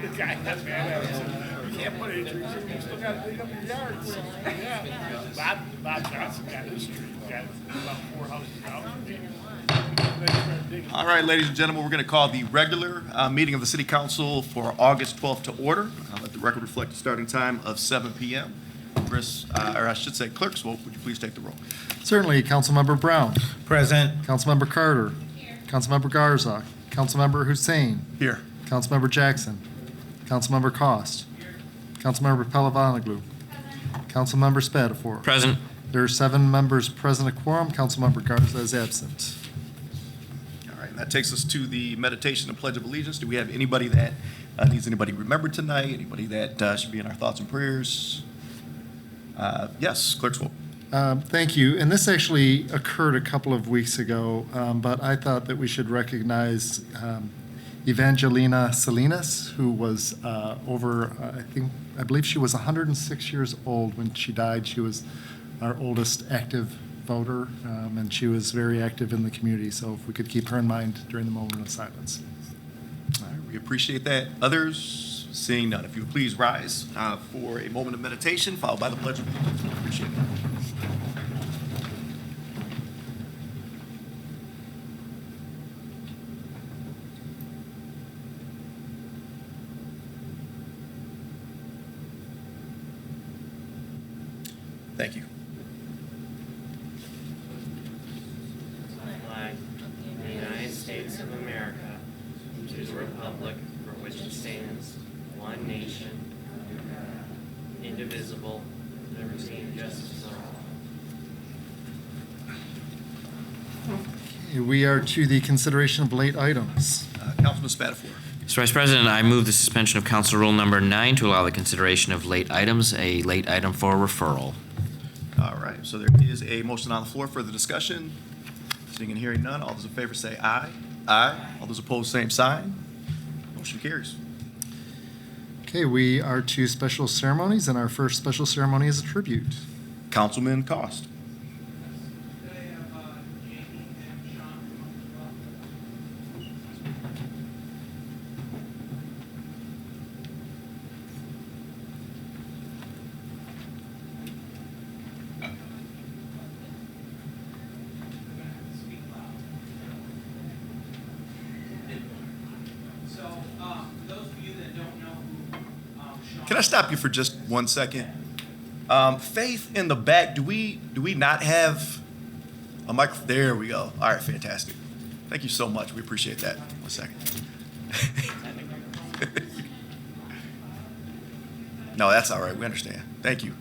guy got mad at us. You can't put any trees in, you still gotta dig up your yard. So, yeah. Bob Johnson got his tree, got about 4 houses out. All right, ladies and gentlemen, we're going to call the regular meeting of the City Council for August 12th to order. I'll let the record reflect the starting time of 7 p.m. Chris, or I should say Clerk Swope, would you please take the roll? Certainly. Councilmember Brown. Present. Councilmember Carter. Here. Councilmember Garza. Councilmember Hussein. Here. Councilmember Jackson. Councilmember Cost. Here. Councilmember Pelavanoglu. Councilmember Spatafor. Present. There are 7 members present at quorum. Councilmember Garza is absent. All right, and that takes us to the meditation and Pledge of Allegiance. Do we have anybody that needs anybody remembered tonight? Anybody that should be in our thoughts and prayers? Yes, Clerk Swope. Thank you. And this actually occurred a couple of weeks ago, but I thought that we should recognize Evangelina Salinas, who was I believe she was 106 years old when she died. She was our oldest active voter, and she was very active in the community. So if we could keep her in mind during the moment of silence. All right, we appreciate that. Others? Seeing none, if you would please rise for a moment of meditation, followed by the Pledge of Allegiance. We appreciate it. Thank you. Flag of the United States of America, and to the republic for which it stands, one nation, indivisible, liberty and justice for all. Okay, we are to the consideration of late items. Councilman Spatafor. Mr. Vice President, I move the suspension of Council Rule Number 9 to allow the consideration of late items, a late item for referral. All right, so there is a motion on the floor for the discussion. Seeing and hearing none, all those in favor say aye. Aye. All those opposed, same sign. Motion carries. Okay, we are to special ceremonies, and our first special ceremony is a tribute. Councilman Cost. Can I stop you for just 1 second? Faith in the back, do we not have a microphone? There we go. All right, fantastic. Thank you so much. We appreciate that. 1 second. No, that's all right. We understand. Thank you.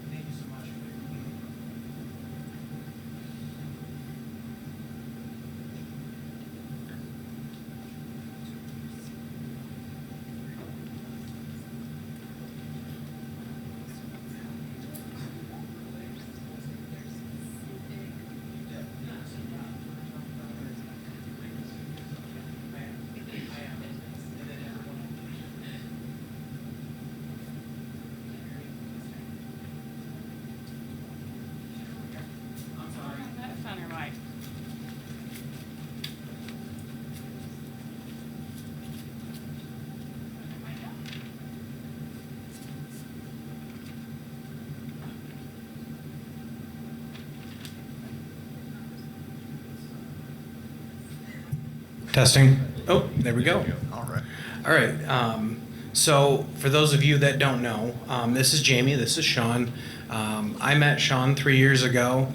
Testing. Oh, there we go. All right. All right. So for those of you that don't know, this is Jamie, this is Sean. I met Sean 3 years ago.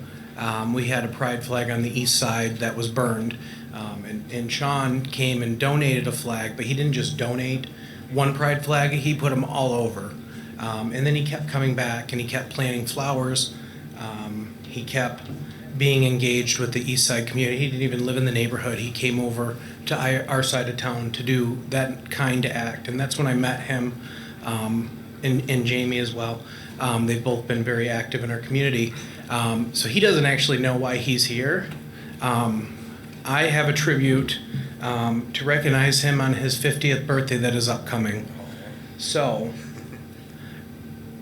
We had a pride flag on the east side that was burned. And Sean came and donated a flag, but he didn't just donate one pride flag, he put them all over. And then he kept coming back and he kept planting flowers. He kept being engaged with the east side community. He didn't even live in the neighborhood. He came over to our side of town to do that kind of act. And that's when I met him, and Jamie as well. They've both been very active in our community. So he doesn't actually know why he's here. I have a tribute to recognize him on his 50th birthday that is upcoming. So,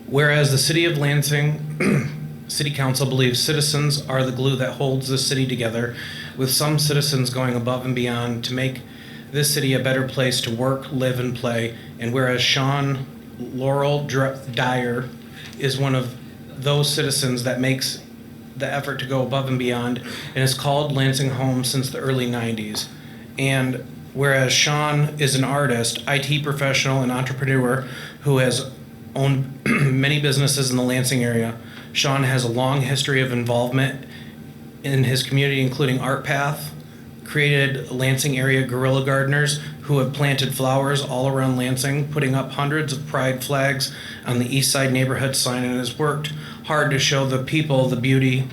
whereas the city of Lansing City Council believes citizens are the glue that holds the city together, with some citizens going above and beyond to make this city a better place to work, live, and play. And whereas Sean Laurel Dyer is one of those citizens that makes the effort to go above and beyond and has called Lansing home since the early 90s. And whereas Sean is an artist, IT professional, and entrepreneur who has owned many businesses in the Lansing area, Sean has a long history of involvement in his community, including Art Path, created Lansing area guerrilla gardeners who have planted flowers all around Lansing, putting up hundreds of pride flags on the East Side neighborhood sign, and has worked hard to show the people the beauty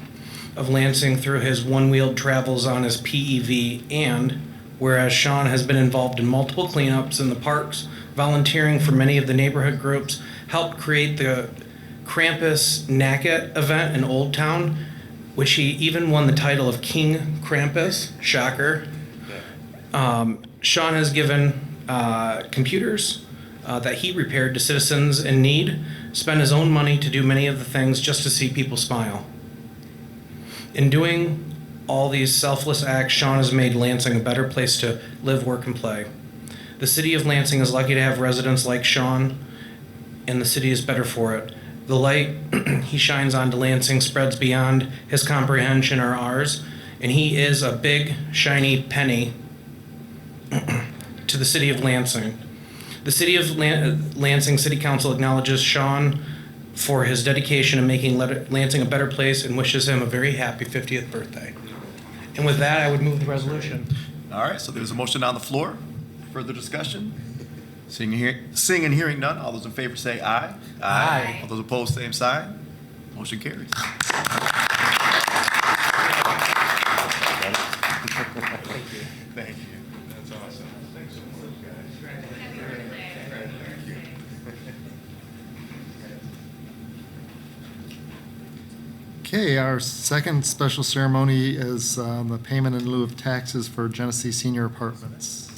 of Lansing through his one-wheeled travels on his PEV. And whereas Sean has been involved in multiple cleanups in the parks, volunteering for many of the neighborhood groups, helped create the Krampus Knacket event in Old Town, which he even won the title of King Krampus. Shocker. Sean has given computers that he repaired to citizens in need, spent his own money to do many of the things just to see people smile. In doing all these selfless acts, Sean has made Lansing a better place to live, work, and play. The city of Lansing is lucky to have residents like Sean, and the city is better for it. The light he shines onto Lansing spreads beyond his comprehension or ours, and he is a big, shiny penny to the city of Lansing. The city of Lansing City Council acknowledges Sean for his dedication in making Lansing a better place and wishes him a very happy 50th birthday. And with that, I would move the resolution. All right, so there's a motion on the floor. Further discussion? Seeing and hearing none, all those in favor say aye. Aye. All those opposed, same sign. Motion carries. Thank you. That's awesome. Thanks so much, guys. Thank you. Okay, our second special ceremony is the payment in lieu of taxes for Genesee Senior Apartments.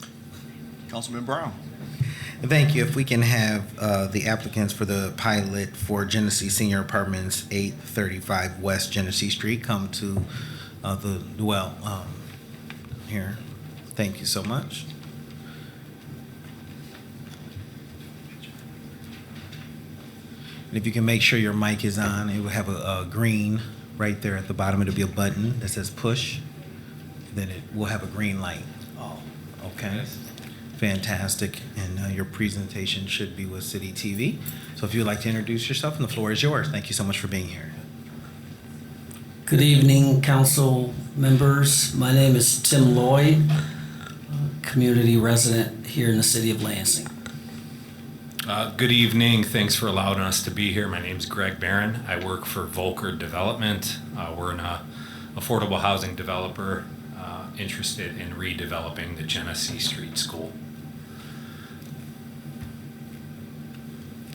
Councilman Brown. Thank you. If we can have the applicants for the pilot for Genesee Senior Apartments, 835 West Genesee Street, come to the well here. Thank you so much. And if you can make sure your mic is on, it will have a green right there at the bottom. It'll be a button that says push. Then it will have a green light. Oh, okay. Fantastic. And your presentation should be with City TV. So if you would like to introduce yourself, and the floor is yours. Thank you so much for being here. Good evening, council members. My name is Tim Lloyd, community resident here in the city of Lansing. Good evening. Thanks for allowing us to be here. My name is Greg Barron. I work for Volker Development. We're an affordable housing developer interested in redeveloping the Genesee Street School.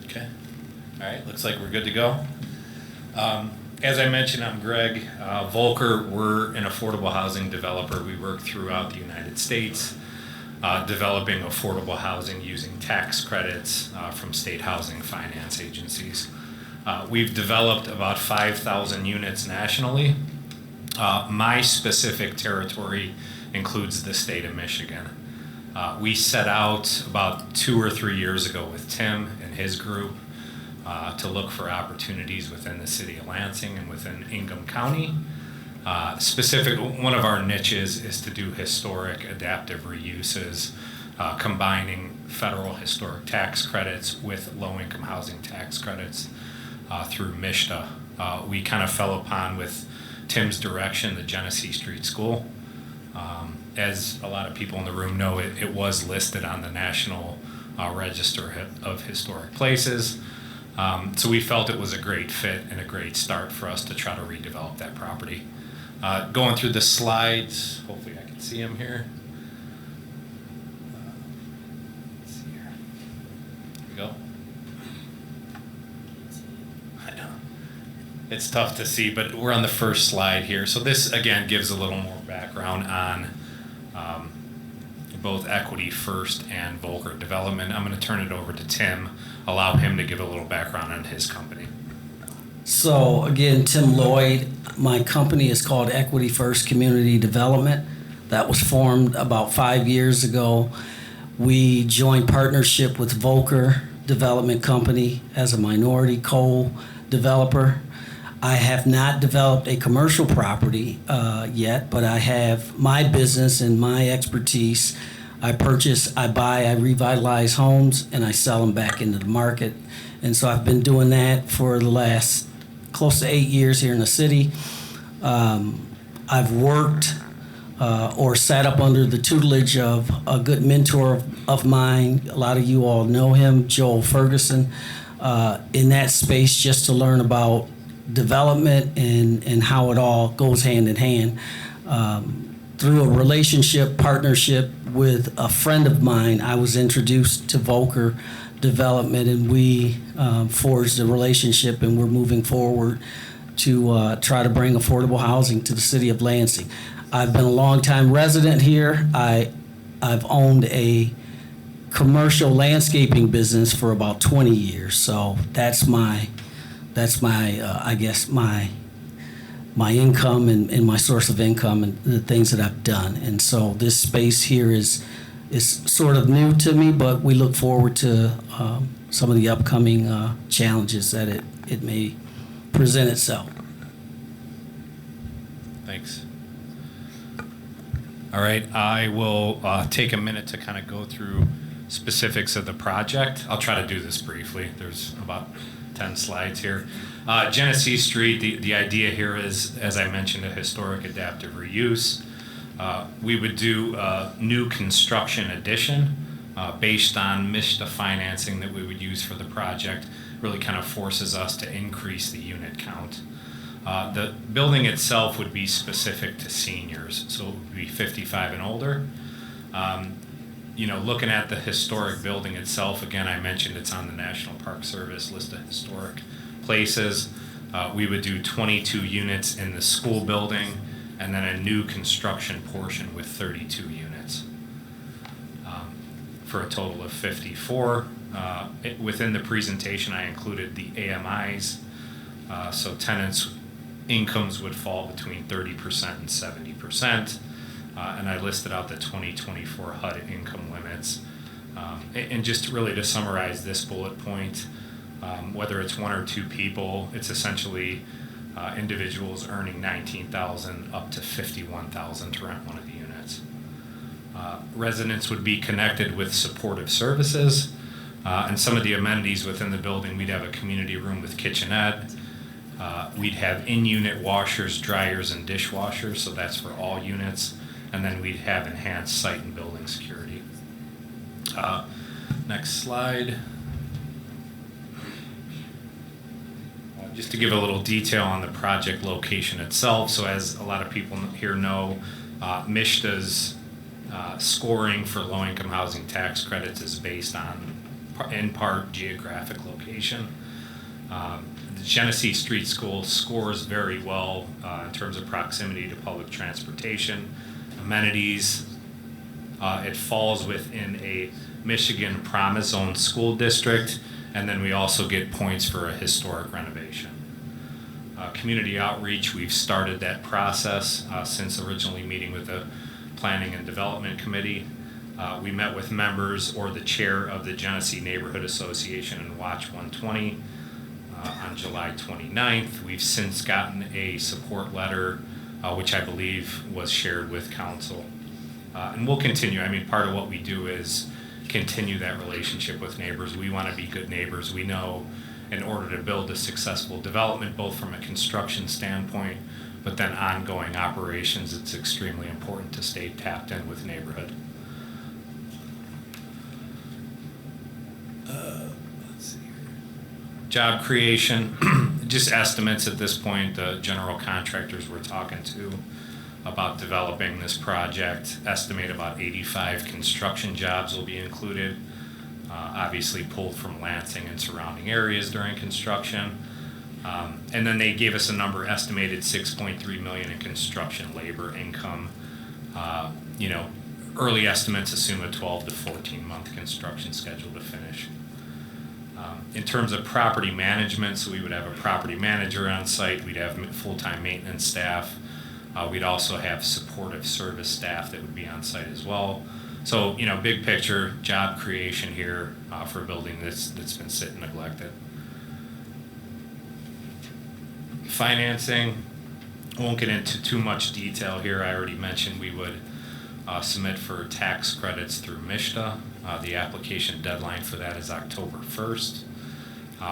Okay. All right. Looks like we're good to go. As I mentioned, I'm Greg. Volker, we're an affordable housing developer. We work throughout the United States. Developing affordable housing using tax credits from state housing finance agencies. We've developed about 5,000 units nationally. My specific territory includes the state of Michigan. We set out about 2 or 3 years ago with Tim and his group to look for opportunities within the city of Lansing and within Ingham County. One of our niches is to do historic adaptive reuses, combining federal historic tax credits with low-income housing tax credits through MISHDA. We kind of fell upon, with Tim's direction, the Genesee Street School. As a lot of people in the room know, it was listed on the National Register of Historic Places. So we felt it was a great fit and a great start for us to try to redevelop that property. Going through the slides, hopefully I can see them here. Let's see here. Here we go. I know. It's tough to see, but we're on the first slide here. So this, again, gives a little more background on both Equity First and Volker Development. I'm going to turn it over to Tim, allow him to give a little background on his company. So again, Tim Lloyd. My company is called Equity First Community Development. that was formed about 5 years ago. We joined partnership with Volker Development Company as a minority co-developer. I have not developed a commercial property yet, but I have my business and my expertise. I purchase, I buy, I revitalize homes, and I sell them back into the market. And so I've been doing that for the last close to 8 years here in the city. I've worked or sat up under the tutelage of a good mentor of mine. A lot of you all know him, Joel Ferguson, in that space, just to learn about development and how it all goes hand in hand. Through a relationship partnership with a friend of mine, I was introduced to Volker Development, and we forged a relationship, and we're moving forward to try to bring affordable housing to the city of Lansing. I've been a longtime resident here. I've owned a commercial landscaping business for about 20 years, so that's my I guess my income and my source of income and the things that I've done. And so this space here is sort of new to me, but we look forward to some of the upcoming challenges that it may present itself. Thanks. All right, I will take a minute to kind of go through specifics of the project. I'll try to do this briefly. There's about 10 slides here. Genesee Street, the idea here is, as I mentioned, a historic adaptive reuse. We would do a new construction addition based on MISHDA financing that we would use for the project. Really kind of forces us to increase the unit count. The building itself would be specific to seniors, so it would be 55 and older. Looking at the historic building itself, again, I mentioned it's on the National Park Service list of historic places. We would do 22 units in the school building, and then a new construction portion with 32 units, for a total of 54. Within the presentation, I included the AMIs, so tenants' incomes would fall between 30% and 70%. And I listed out the 2024 HUD income limits. And just really to summarize this bullet point, whether it's one or two people, it's essentially individuals earning $19,000 up to $51,000 to rent one of the units. Residents would be connected with supportive services, and some of the amenities within the building. We'd have a community room with kitchenette. We'd have in-unit washers, dryers, and dishwashers, so that's for all units. And then we'd have enhanced site and building security. Next slide. Just to give a little detail on the project location itself. So as a lot of people here know, MISHDA's scoring for low-income housing tax credits is based on, in part, geographic location. The Genesee Street School scores very well in terms of proximity to public transportation, amenities. It falls within a Michigan Promise Zone school district, and then we also get points for a historic renovation. Community outreach, we've started that process since originally meeting with the Planning and Development Committee. We met with members or the chair of the Genesee Neighborhood Association and Watch 120 on July 29th. We've since gotten a support letter, which I believe was shared with council. And we'll continue. I mean, part of what we do is continue that relationship with neighbors. We want to be good neighbors. We know in order to build a successful development, both from a construction standpoint, but then ongoing operations, it's extremely important to stay tapped in with neighborhood. Job creation, just estimates at this point. The general contractors we're talking to about developing this project estimate about 85 construction jobs will be included, obviously pulled from Lansing and surrounding areas during construction. And then they gave us a number estimated $6.3 million in construction labor income. Early estimates assume a 12 to 14 month construction schedule to finish. In terms of property management, so we would have a property manager on site, we'd have full-time maintenance staff, We'd also have supportive service staff that would be on site as well. So, big picture, job creation here for a building that's been sitting neglected. Financing, I won't get into too much detail here. I already mentioned we would submit for tax credits through MISTA. The application deadline for that is October 1st.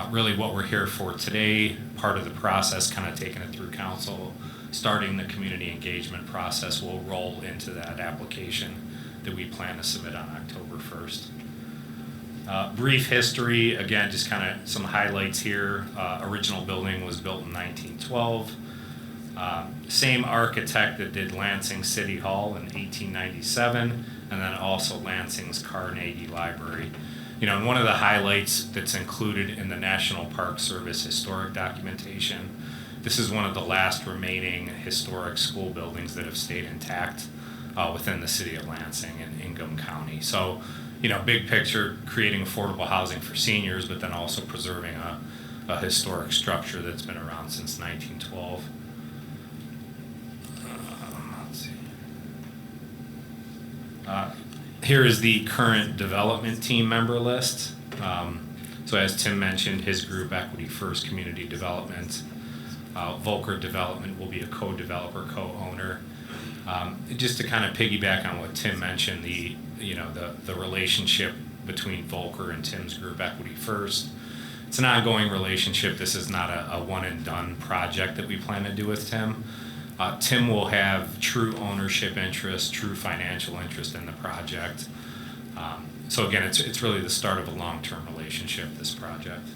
Really what we're here for today, part of the process, kind of taking it through council, starting the community engagement process will roll into that application that we plan to submit on October 1st. Brief history, again, just kind of some highlights here. Original building was built in 1912. Same architect that did Lansing City Hall in 1897, and then also Lansing's Carnegie Library. And one of the highlights that's included in the National Park Service historic documentation, this is one of the last remaining historic school buildings that have stayed intact within the city of Lansing and Ingham County. So, big picture, creating affordable housing for seniors, but then also preserving a historic structure that's been around since 1912. Let's see. Here is the current development team member list. So as Tim mentioned, his group, Equity First Community Development, Volker Development will be a co-developer, co-owner. Just to kind of piggyback on what Tim mentioned, the relationship between Volker and Tim's group, Equity First. It's an ongoing relationship. This is not a one and done project that we plan to do with Tim. Tim will have true ownership interest, true financial interest in the project. So again, it's really the start of a long-term relationship, this project.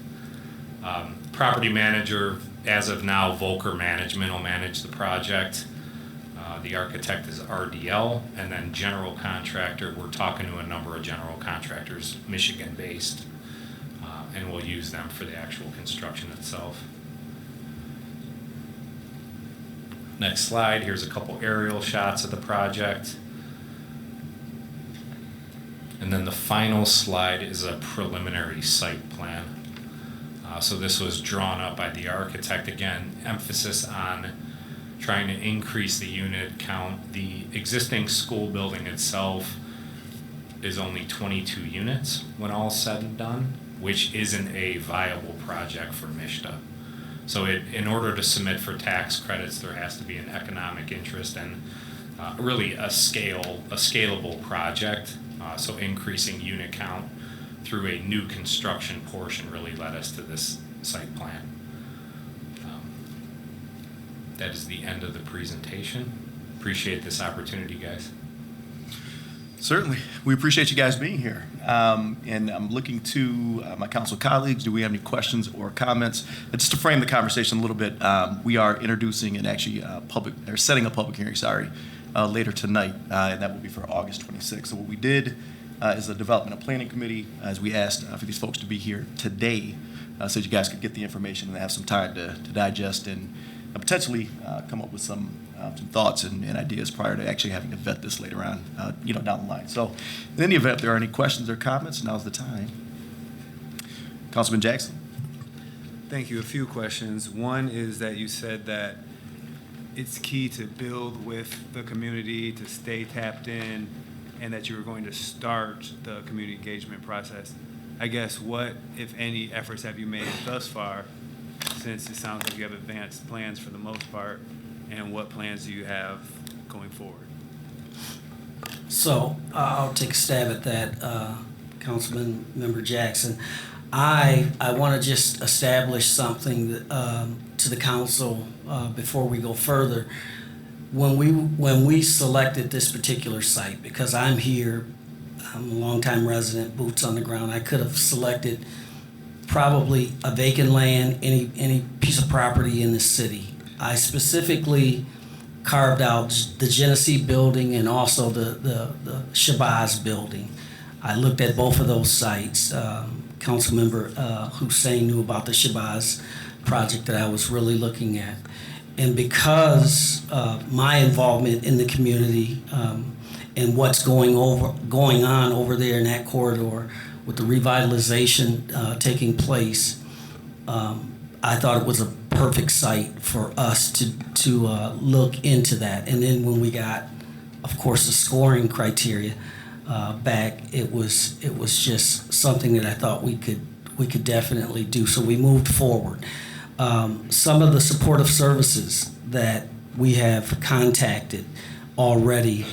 Property manager, as of now, Volker Management will manage the project. The architect is RDL, and then general contractor, we're talking to a number of general contractors, Michigan-based, and we'll use them for the actual construction itself. Next slide, here's a couple aerial shots of the project. And then the final slide is a preliminary site plan. So this was drawn up by the architect. Again, emphasis on trying to increase the unit count. The existing school building itself is only 22 units when all said and done, which isn't a viable project for MISTA. So in order to submit for tax credits, there has to be an economic interest and really a scalable project. So increasing unit count through a new construction portion really led us to this site plan. That is the end of the presentation. Appreciate this opportunity, guys. Certainly. We appreciate you guys being here. And I'm looking to my council colleagues. Do we have any questions or comments? Just to frame the conversation a little bit, we are introducing and actually setting a public hearing, later tonight, and that will be for August 26th. So what we did is a development and planning committee, as we asked for these folks to be here today so that you guys could get the information and have some time to digest and potentially come up with some thoughts and ideas prior to actually having to vet this later on, down the line. So in any event, if there are any questions or comments, now's the time. Councilman Jackson. Thank you. A few questions. One is that you said that it's key to build with the community, to stay tapped in, and that you were going to start the community engagement process. I guess what, if any, efforts have you made thus far, since it sounds like you have advanced plans for the most part, and what plans do you have going forward? So I'll take a stab at that, Councilman Member Jackson. I want to just establish something that, to the council before we go further. When we selected this particular site, because I'm here, I'm a longtime resident, boots on the ground, I could have selected probably a vacant land, any piece of property in the city. I specifically carved out the Genesee building and also the Shabazz building. I looked at both of those sites. Councilmember Hussein knew about the Shabazz project that I was really looking at. And because my involvement in the community and what's going on over there in that corridor with the revitalization taking place, I thought it was a perfect site for us to look into that. And then when we got, of course, the scoring criteria back, it was just something that I thought we could definitely do. So we moved forward. Some of the supportive services that we have contacted already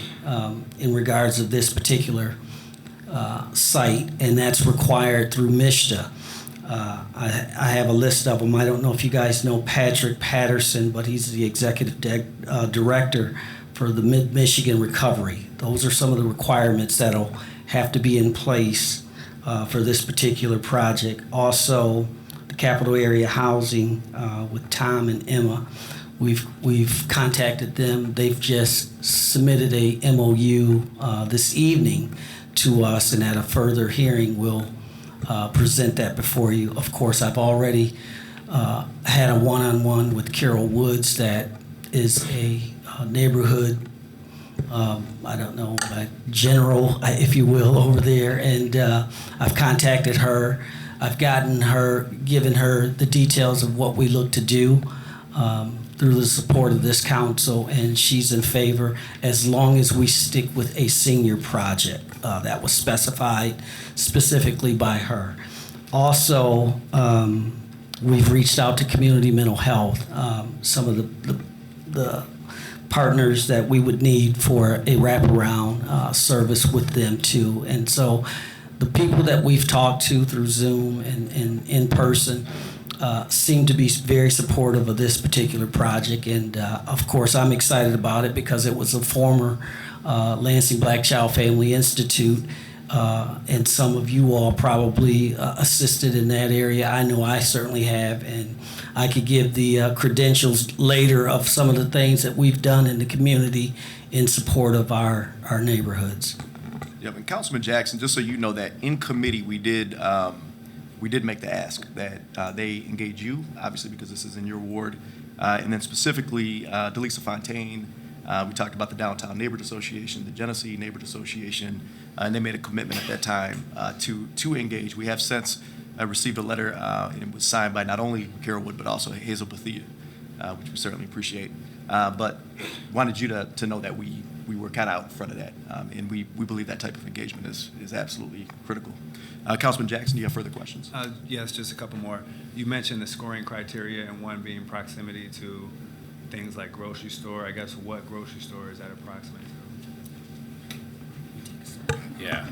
in regards of this particular site, and that's required through MISTA. I have a list of them. I don't know if you guys know Patrick Patterson, but he's the executive director for the Mid-Michigan Recovery. Those are some of the requirements that'll have to be in place for this particular project. Also, the Capital Area Housing with Tom and Emma. We've contacted them. They've just submitted a MOU this evening to us, and at a further hearing, we'll present that before you. Of course, I've already had a one-on-one with Carol Woods, that is a neighborhood, I don't know, general, if you will, over there, and I've contacted her. I've given her the details of what we look to do through the support of this council, and she's in favor as long as we stick with a senior project that was specified specifically by her. Also, we've reached out to community mental health, some of the partners that we would need for a wraparound service with them too. And so the people that we've talked to through Zoom and in person seem to be very supportive of this particular project. And of course, I'm excited about it because it was a former Lansing Black Child Family Institute, and some of you all probably assisted in that area. I know I certainly have, and I could give the credentials later of some of the things that we've done in the community in support of our neighborhoods. Yep, and Councilman Jackson, just so you know that in committee we did make the ask that they engage you, obviously because this is in your ward, and then specifically Delisa Fontaine. We talked about the Downtown Neighborhood Association, the Genesee Neighborhood Association, and they made a commitment at that time to engage. We have since received a letter, and it was signed by not only Carol Wood but also Hazel Bethia, which we certainly appreciate. But wanted you to know that we were kind of out in front of that, and we believe that type of engagement is absolutely critical. Councilman Jackson, do you have further questions? Yes, just a couple more. You mentioned the scoring criteria, and one being proximity to things like grocery store. I guess what grocery store is that approximate to? Yeah.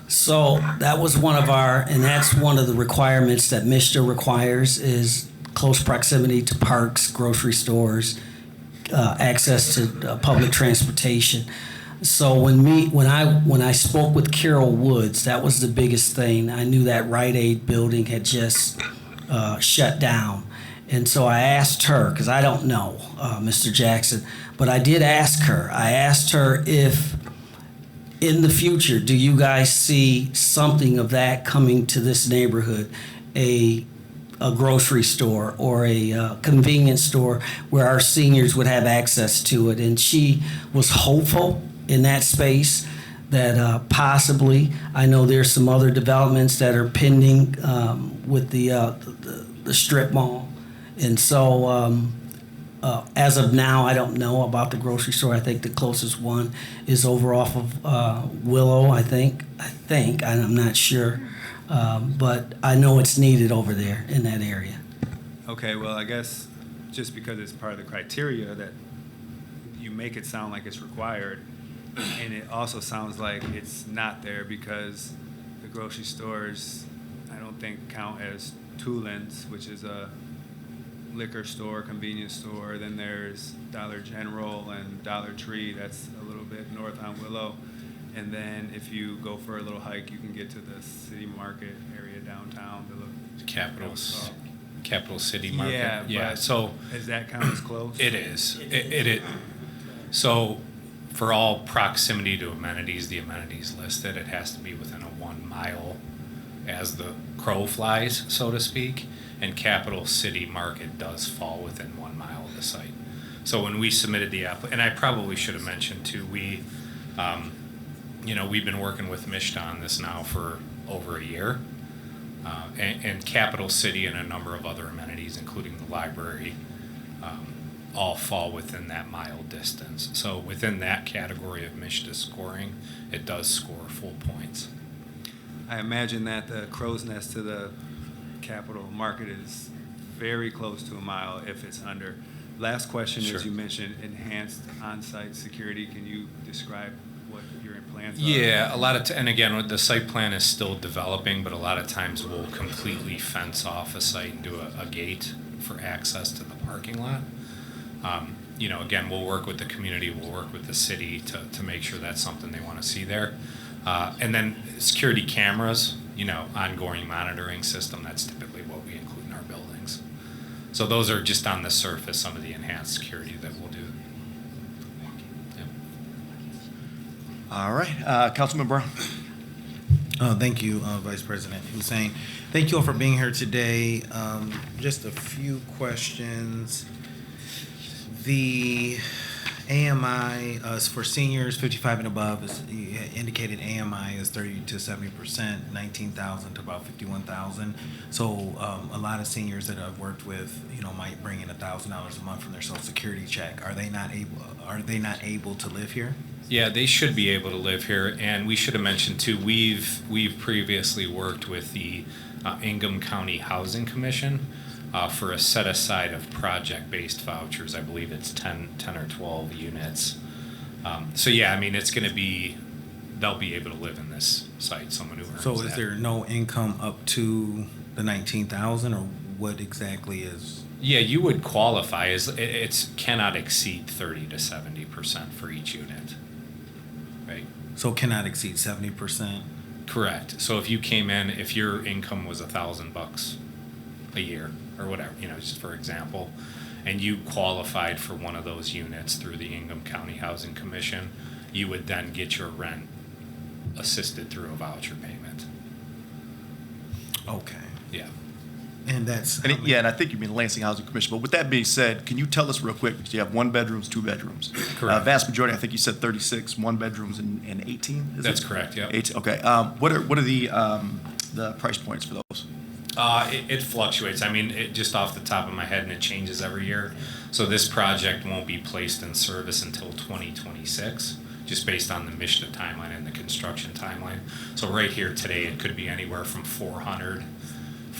So that was one of and that's one of the requirements that MISTA requires, is close proximity to parks, grocery stores, access to public transportation. So when I spoke with Carol Woods, that was the biggest thing. I knew that Rite Aid building had just shut down. And so I asked her, because I don't know, Mr. Jackson, but I did ask her. I asked her if in the future, do you guys see something of that coming to this neighborhood, a grocery store or a convenience store where our seniors would have access to it? And she was hopeful in that space that possibly, I know there's some other developments that are pending with the strip mall. And so as of now, I don't know about the grocery store. I think the closest one is over off of Willow, I think, I'm not sure. But I know it's needed over there in that area. Okay, well, I guess just because it's part of the criteria that you make it sound like it's required, and it also sounds like it's not there because the grocery stores, I don't think count as Tulin's, which is a liquor store, convenience store. Then there's Dollar General and Dollar Tree. That's a little bit north on Willow. And then if you go for a little hike, you can get to the city market area downtown. Capital City Market. Yeah, Yeah. but So does that count as close? it is. So for all proximity to amenities, the amenities listed, it has to be within a 1 mile as the crow flies, so to speak. And Capital City Market does fall within 1 mile of the site. So when we submitted the and I probably should have mentioned too, we've been working with MISTA on this now for over a year. and Capital City and a number of other amenities, including the library, all fall within that mile distance. So within that category of MSHDA scoring, it does score full points. I imagine that the crow's nest to the capital market is very close to a mile if it's under. Last question Sure. is, you mentioned enhanced on-site security. Can you describe what your plans are? Yeah, a lot of, and again, the site plan is still developing, but a lot of times we'll completely fence off a site and do a gate for access to the parking lot. Again, we'll work with the community, we'll work with the city to make sure that's something they want to see there. And then security cameras, ongoing monitoring system, that's typically what we include in our buildings. So those are just on the surface, some of the enhanced security that we'll do. Yep. All right, Councilman Brown. Thank you, Vice President Hussein. Thank you all for being here today. Just a few questions. The AMI is for seniors 55 and above, you indicated AMI is 30 to 70%, 19,000 to about 51,000. So a lot of seniors that I've worked with, might bring in $1,000 a month from their Social Security check. Are they not able to live here? Yeah, they should be able to live here, and we should have mentioned too, we've previously worked with the Ingham County Housing Commission for a set aside of project-based vouchers. I believe it's 10 or 12 units. So yeah, I mean, it's going to be, they'll be able to live in this site, someone who earns So is that. there no income up to the 19,000, or what exactly is? Yeah, you would qualify as, it's cannot exceed 30 to 70% for each unit, right? So cannot exceed 70%? Correct. So if you came in, if your income was $1,000 a year or whatever, just for example, and you qualified for one of those units through the Ingham County Housing Commission, you would then get your rent assisted through a voucher payment. Okay. Yeah. And that's... And I think you mean Lansing Housing Commission. But with that being said, can you tell us real quick, because you have 1 bedrooms, 2 bedrooms. Correct. Vast majority, I think you said 36, 1 bedrooms and 18, is That's it? correct, yeah. 18, okay. What are the price points for those? It fluctuates. I mean, just off the top of my head, and it changes every year. So this project won't be placed in service until 2026, just based on the MSHDA timeline and the construction timeline. So right here today, it could be anywhere from $400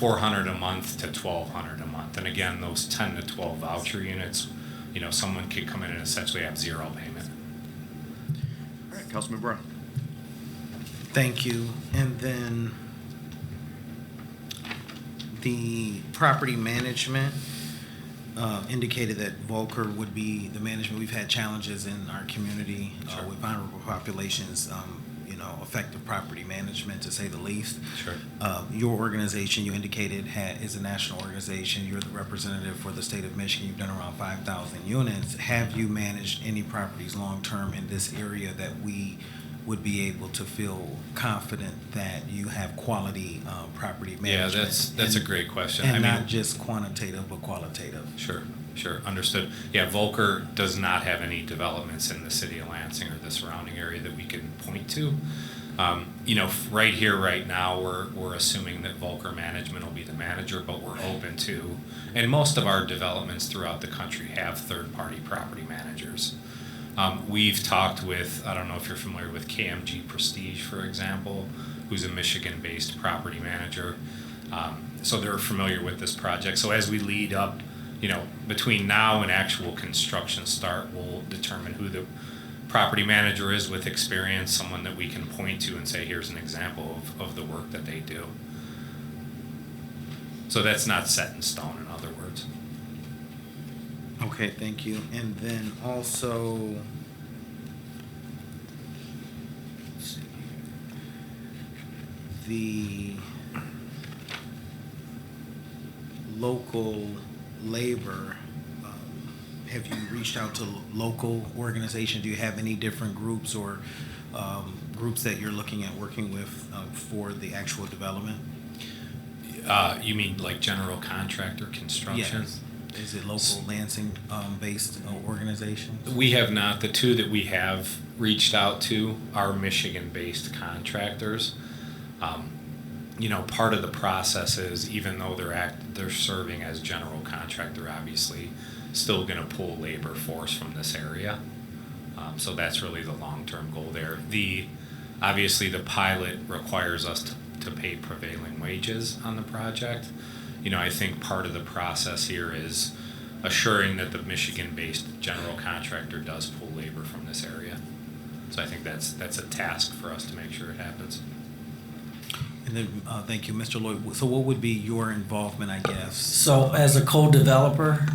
a month to $1,200 a month. And again, those 10 to 12 voucher units, someone could come in and essentially have zero payment. All right, Councilman Brown. Thank you. And then the property management indicated that Volker would be the management. We've had challenges in our community with vulnerable populations, effective property management, to say the least. Sure. Your organization, you indicated, is a national organization. You're the representative for the state of Michigan. You've done around 5,000 units. Have you managed any properties long-term in this area that we would be able to feel confident that you have quality property management? Yeah, that's a great question. And not just quantitative, but qualitative. Sure, understood. Yeah, Volker does not have any developments in the city of Lansing or the surrounding area that we can point to. Right here, right now, we're assuming that Volker Management will be the manager, but we're open to, and most of our developments throughout the country have third-party property managers. We've talked with, I don't know if you're familiar with KMG Prestige, for example, who's a Michigan-based property manager. So they're familiar with this project. So as we lead up, between now and actual construction start, we'll determine who the property manager is with experience, someone that we can point to and say, here's an example of the work that they do. So that's not set in stone, in other words. Okay, thank you. And then also, let's see, the local labor, have you reached out to local organizations? Do you have any different groups or groups that you're looking at working with for the actual development? You mean like general contractor construction? Yes. Is it local Lansing based organizations? We have not. The two that we have reached out to are Michigan-based contractors. part of the process is, even though they're serving as general contractor, obviously still going to pull labor force from this area. So that's really the long-term goal there. Obviously the pilot requires us to pay prevailing wages on the project. I think part of the process here is assuring that the Michigan-based general contractor does pull labor from this area. So I think that's a task for us to make sure it happens. And then, thank you, Mr. Lloyd. So what would be your involvement, I guess? So as a co-developer,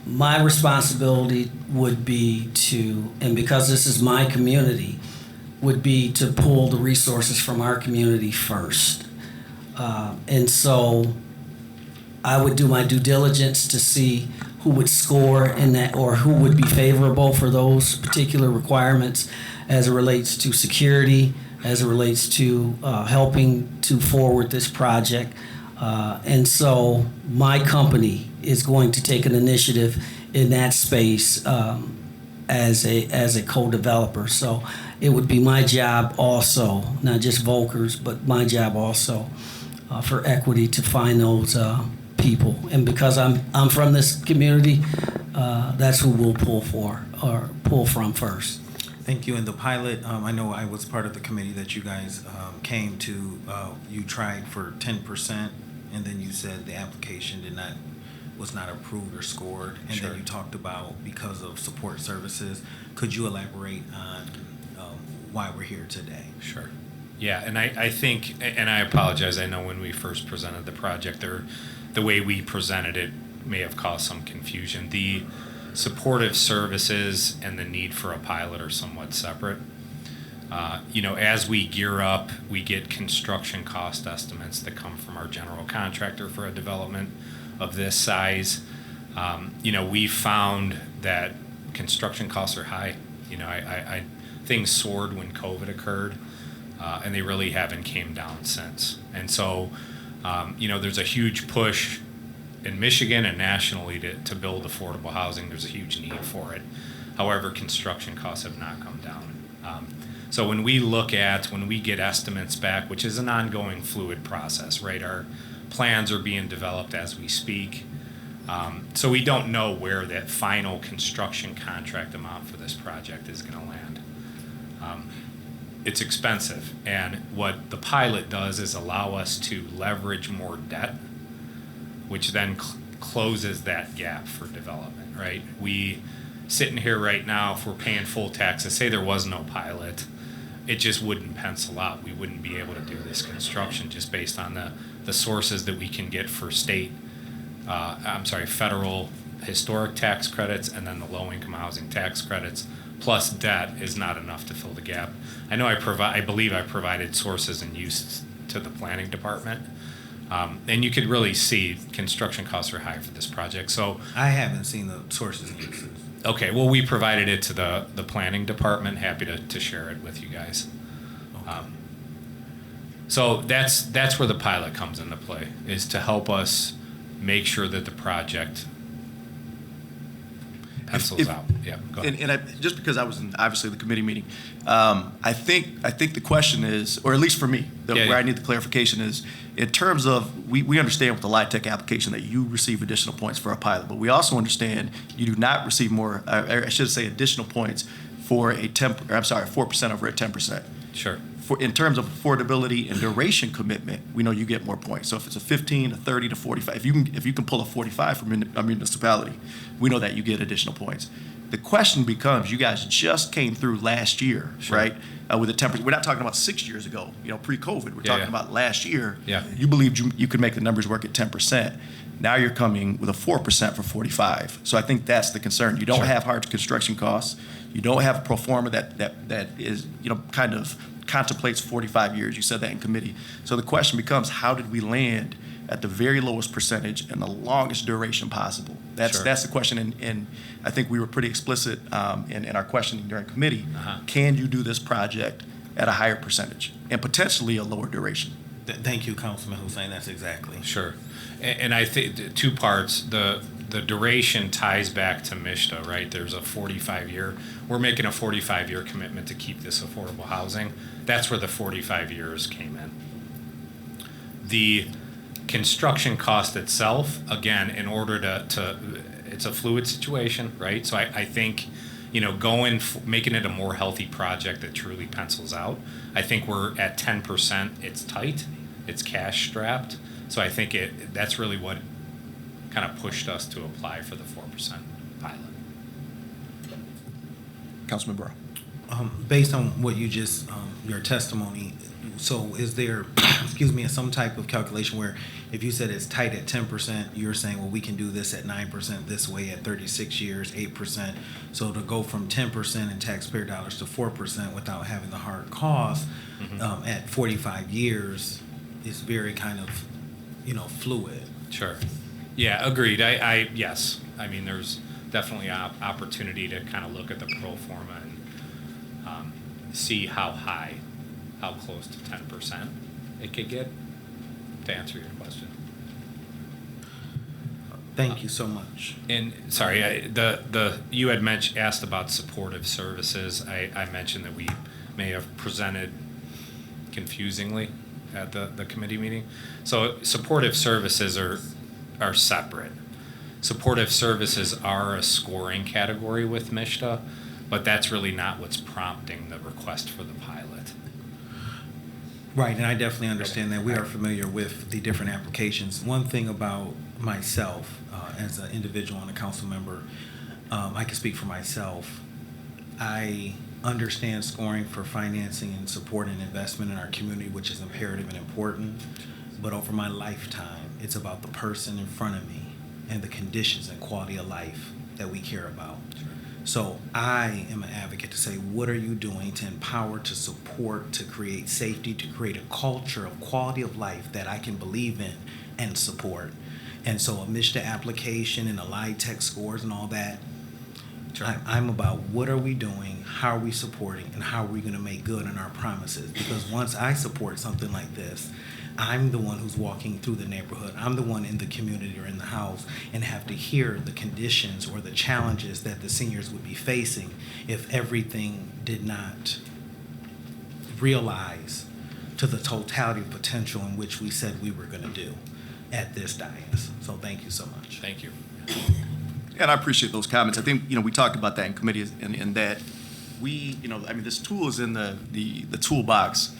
my responsibility would be to, and because this is my community, would be to pull the resources from our community first. And so I would do my due diligence to see who would score in that, or who would be favorable for those particular requirements as it relates to security, as it relates to helping to forward this project. And so my company is going to take an initiative in that space as a co-developer. So it would be my job also, not just Volker's, but my job also for equity to find those people. And because I'm from this community, that's who we'll pull from first. Thank you. And the pilot, I know I was part of the committee that you guys came to. You tried for 10%, and then you said the application was not approved or scored. And Sure. then you talked about because of support services. Could you elaborate on why we're here today? Sure. Yeah, and I think, and I apologize, I know when we first presented the project, the way we presented it may have caused some confusion. The supportive services and the need for a pilot are somewhat separate. As we gear up, we get construction cost estimates that come from our general contractor for a development of this size. We found that construction costs are high. Things soared when COVID occurred, and they really haven't came down since. And so, there's a huge push in Michigan and nationally to build affordable housing. There's a huge need for it. However, construction costs have not come down. So when we get estimates back, which is an ongoing fluid process, right? Our plans are being developed as we speak. So we don't know where that final construction contract amount for this project is going to land. It's expensive. And what the pilot does is allow us to leverage more debt, which then closes that gap for development, right? We sitting here right now, if we're paying full taxes, say there was no pilot, it just wouldn't pencil out. We wouldn't be able to do this construction just based on the sources that we can get for federal historic tax credits, and then the low-income housing tax credits, plus debt is not enough to fill the gap. I know I believe I provided sources and use to the planning department. And you could really see construction costs are high for this project. So I haven't seen the sources and uses. okay, well, we provided it to the planning department. Happy to share it with you guys. So that's where the pilot comes into play, is to help us make sure that the project pencils out. Yeah, go ahead. And just because I was in, obviously, the committee meeting, I think the question is, or at least for me, where I need the clarification is, in terms of, we understand with the LIHTC application that you receive additional points for a pilot, but we also understand you do not receive more, I should say additional points for 4% over a 10%. Sure. In terms of affordability and duration commitment, we know you get more points. So if it's a 15, a 30 to 45, if you can pull a 45 from a municipality, we know that you get additional points. The question becomes, you guys just came through last year, Sure. right? With a 10%. We're not talking about 6 years ago, pre-COVID. We're talking about last year. Yeah. You believed you could make the numbers work at 10%. Now you're coming with a 4% for 45. So I think that's the concern. You don't Sure. have hard construction costs. You don't have a pro forma that is, kind of contemplates 45 years. You said that in committee. So the question becomes, how did we land at the very lowest percentage and the longest duration possible? That's the question, and I think we were pretty explicit in our questioning during committee. Can you do this project at a higher percentage and potentially a lower duration? Thank you, Councilman Hussein. That's exactly. Sure. And I think two parts. The the duration ties back to MISTA, right? There's a 45-year, we're making a 45-year commitment to keep this affordable housing. That's where the 45 years came in. The construction cost itself, again, in order to it's a fluid situation, right? So I think, you know, making it a more healthy project that truly pencils out. I think we're at 10%, it's tight, it's cash strapped. So I think that's really what kind of pushed us to apply for the 4% pilot. Councilman Burrow. Based on what you just, your testimony, so is there, excuse me, some type of calculation where if you said it's tight at 10%, you're saying, well, we can do this at 9% this way at 36 years, 8%. So to go from 10% in taxpayer dollars to 4% without having the hard cost at 45 years is very kind of, you know, fluid. Sure. Yeah, agreed. Yes. I mean, there's definitely opportunity to kind of look at the pro forma and see how close to 10% it could get, to answer your question. Thank you so much. And sorry, you had asked about supportive services. I mentioned that we may have presented confusingly at the committee meeting. So supportive services are separate. Supportive services are a scoring category with MISTA, but that's really not what's prompting the request for the pilot. Right, and I definitely understand that. We are familiar with the different applications. One thing about myself, as an individual and a council member, I can speak for myself. I understand scoring for financing and support and investment in our community, which is imperative and important. But over my lifetime, it's about the person in front of me and the conditions and quality of life that we care about. So I am an advocate to say, what are you doing to empower, to support, to create safety, to create a culture of quality of life that I can believe in and support? And so a MISTA application and the LIHTC scores and all that, I'm about what are we doing, how are we supporting, and how are we going to make good on our promises? Because once I support something like this, I'm the one who's walking through the neighborhood. I'm the one in the community or in the house and have to hear the conditions or the challenges that the seniors would be facing if everything did not realize to the totality of potential in which we said we were going to do at this dais. So thank you so much. Thank you. And I appreciate those comments. I think, you know, we talked about that in committee in that we, you know, I mean, this tool is in the toolbox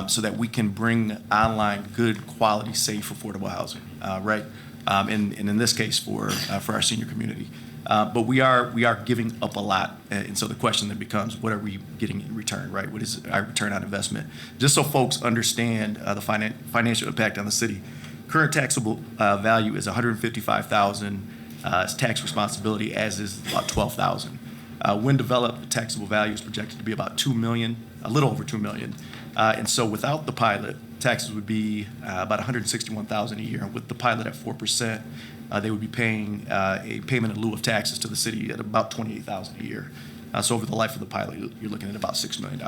so that we can bring online good, quality, safe, affordable housing, right? And in this case, for our senior community. But we are giving up a lot. And so the question then becomes, what are we getting in return, right? What is our return on investment? Just so folks understand the financial impact on the city. Current taxable value is $155,000. It's tax responsibility, as is about $12,000. When developed, the taxable value is projected to be about $2 million, a little over $2 million. And so without the pilot, taxes would be about $161,000 a year. And with the pilot at 4%, they would be paying a payment in lieu of taxes to the city at about $28,000 a year. So over the life of the pilot, you're looking at about $6 million.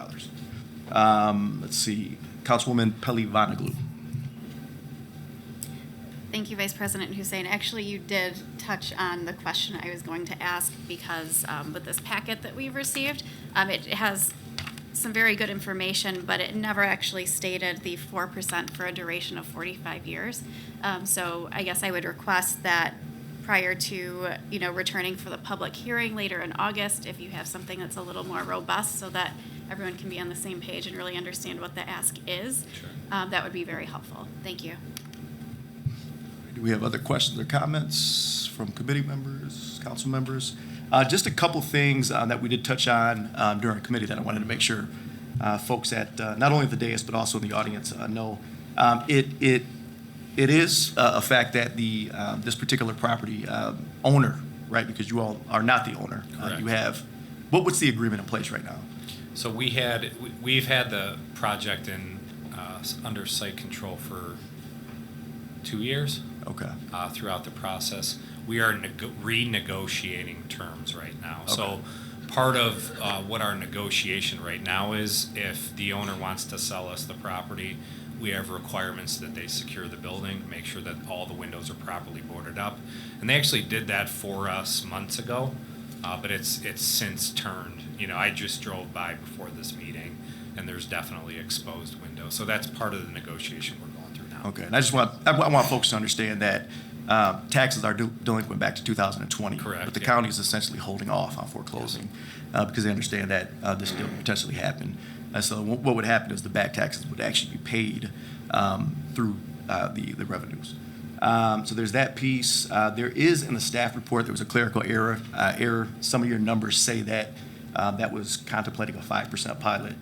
Let's see, Councilwoman Peli Vonnegut. Thank you, Vice President Hussein. Actually, you did touch on the question I was going to ask because with this packet that we've received, it has some very good information, but it never actually stated the 4% for a duration of 45 years. So I guess I would request that prior to, you know, returning for the public hearing later in August, if you have something that's a little more robust so that everyone can be on the same page and really understand what the ask is, that would be very helpful. Thank you. Do we have other questions or comments from committee members, council members? Just a couple things that we did touch on during committee that I wanted to make sure folks at not only the dais but also in the audience know. It is a fact that the this particular property owner, right? Because you all are not the owner. You have. What's the agreement in place right now? So we've had the project in under site control for 2 years. Okay. Throughout the process, we are renegotiating terms right now. Okay. So part of what our negotiation right now is, if the owner wants to sell us the property, we have requirements that they secure the building, make sure that all the windows are properly boarded up. And they actually did that for us months ago, but it's since turned. You know, I just drove by before this meeting, and there's definitely exposed windows. So that's part of the negotiation we're going through now. Okay, and I want folks to understand that taxes are delinquent back to 2020. Correct, But the yeah. county is essentially holding off on foreclosing because they understand that this deal could potentially happen. So what would happen is the back taxes would actually be paid through the revenues. So there's that piece. There is in the staff report, there was a clerical error. Some of your numbers say that that was contemplating a 5% pilot.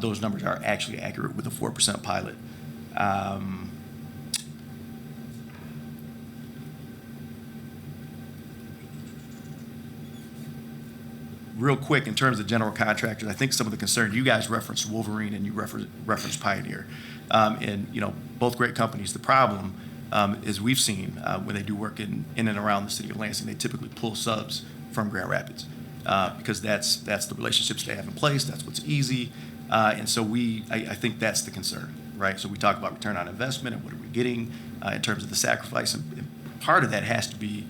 Those numbers are actually accurate with a 4% pilot. Real quick, in terms of general contractors, I think some of the concern, you guys referenced Wolverine and you referenced Pioneer. And, you know, both great companies. The problem is we've seen when they do work in and around the city of Lansing, they typically pull subs from Grand Rapids because that's the relationships they have in place. That's what's easy. And so I think that's the concern, right? So we talk about return on investment and what are we getting in terms of the sacrifice. And part of that has to be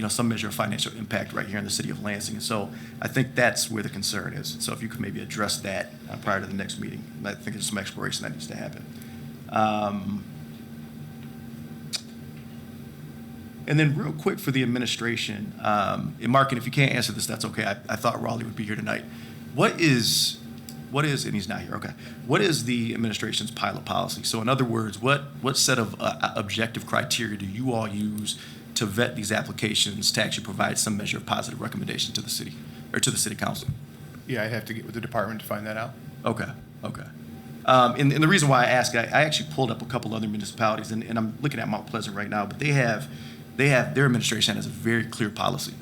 some measure of financial impact right here in the city of Lansing. And so I think that's where the concern is. So if you could maybe address that prior to the next meeting, I think there's some exploration that needs to happen. And then real quick for the administration, and Mark, and if you can't answer this, that's okay. I thought Raleigh would be here tonight. What is, and he's not here, okay. What is the administration's pilot policy? So in other words, what set of objective criteria do you all use to vet these applications to actually provide some measure of positive recommendation to the city or to the city council? Yeah, I'd have to get with the department to find that out. Okay. And the reason why I ask, I actually pulled up a couple other municipalities, and I'm looking at Mount Pleasant right now, but their administration has a very clear policy.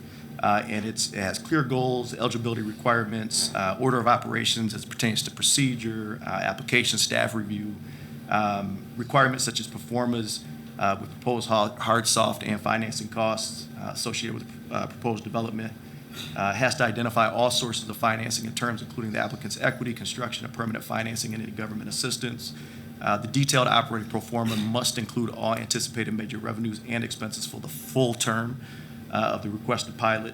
And it has clear goals, eligibility requirements, order of operations as it pertains to procedure, application staff review, requirements such as performers with proposed hard, soft, and financing costs associated with proposed development. Has to identify all sources of financing in terms including the applicant's equity, construction, and permanent financing, and any government assistance. The detailed operating pro forma must include all anticipated major revenues and expenses for the full term of the requested pilot.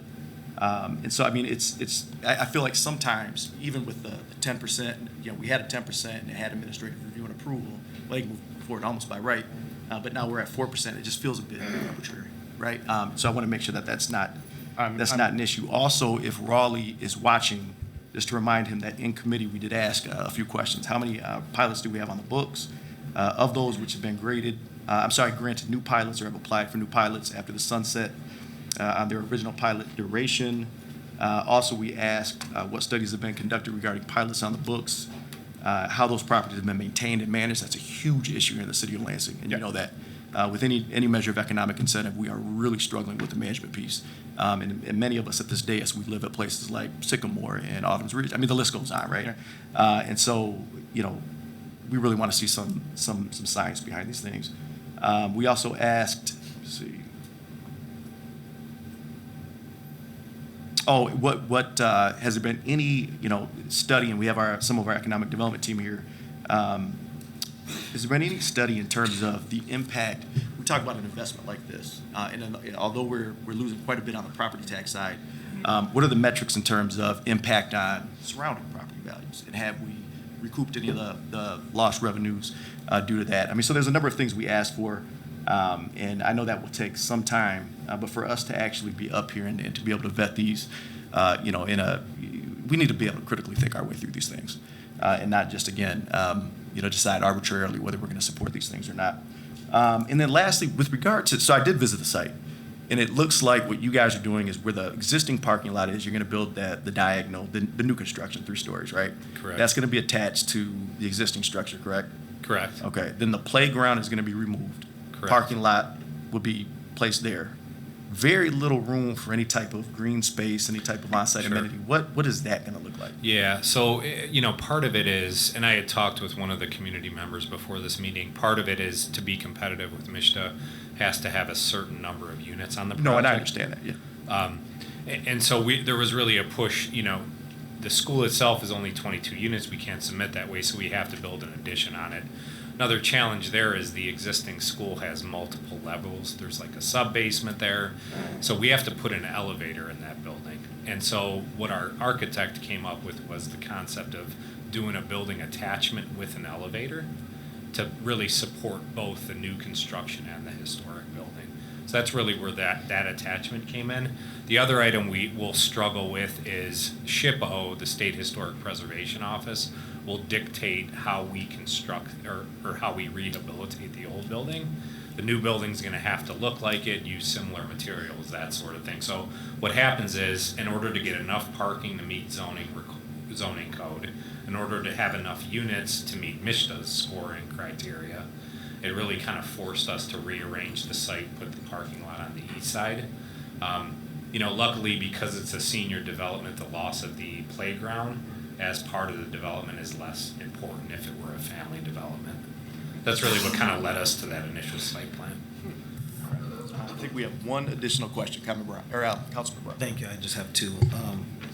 And so, I mean, I feel like sometimes, even with the 10%, we had a 10% and it had administrative review and approval, well, they can move forward almost by right, but now we're at 4%. It just feels a bit arbitrary, right? So I want to make sure that that's not an issue. Also, if Raleigh is watching, just to remind him that in committee we did ask a few questions. How many pilots do we have on the books? Of those which have been granted new pilots or have applied for new pilots after the sunset on their original pilot duration. Also, we asked what studies have been conducted regarding pilots on the books, how those properties have been maintained and managed. That's a huge issue here in the city of Lansing, and you know that. With any measure of economic incentive, we are really struggling with the management piece. And many of us at this dais, we live at places like Sycamore and Autumn's Ridge. I mean, the list goes on, right? And so, we really want to see some science behind these things. We also asked, let's see. Oh, what has there been any, study, and we have some of our economic development team here. Has there been any study in terms of the impact? We talk about an investment like this, and although we're losing quite a bit on the property tax side, what are the metrics in terms of impact on surrounding property values? And have we recouped any of the lost revenues due to that? I mean, so there's a number of things we asked for, and I know that will take some time, but for us to actually be up here and to be able to vet these, we need to be able to critically think our way through these things, and not just, again, decide arbitrarily whether we're going to support these things or not. And then lastly, with regard to, so I did visit the site, and it looks like what you guys are doing is where the existing parking lot is, you're going to build the diagonal, the new construction, 3 stories, right? Correct. That's going to be attached to the existing structure, correct? Correct. Okay, then the playground is going to be removed. Correct. Parking lot will be placed there. Very little room for any type of green space, any type of on-site amenity. What is that going to look like? Yeah, so, part of it is, and I had talked with one of the community members before this meeting, part of it is to be competitive with MISTA has to have a certain number of units on the project. No, and I understand that, yeah. And so there was really a push, the school itself is only 22 units. We can't submit that way, so we have to build an addition on it. Another challenge there is the existing school has multiple levels. There's like a sub-basement there. So we have to put an elevator in that building. And so what our architect came up with was the concept of doing a building attachment with an elevator to really support both the new construction and the historic building. So that's really where that attachment came in. The other item we will struggle with is SHPO, the State Historic Preservation Office, will dictate how we construct or how we rehabilitate the old building. The new building's gonna have to look like it, use similar materials, that sort of thing. So what happens is, in order to get enough parking to meet zoning code, in order to have enough units to meet MISHDA's scoring criteria, it really kind of forced us to rearrange the site, put the parking lot on the east side. Luckily, because it's a senior development, the loss of the playground as part of the development is less important if it were a family development. That's really what kind of led us to that initial site plan. I think we have one additional question, Councilman Brown. Thank you. I just have two.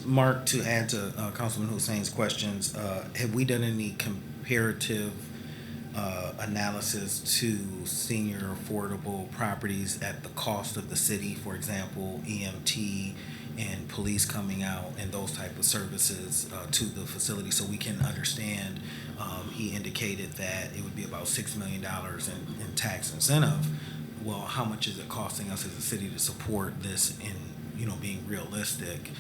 Mark, to add to Councilman Hussein's questions, have we done any comparative analysis to senior affordable properties at the cost of the city? For example, EMT and police coming out and those type of services to the facility, so we can understand. He indicated that it would be about $6 million in tax incentive. Well, how much is it costing us as a city to support this in, being realistic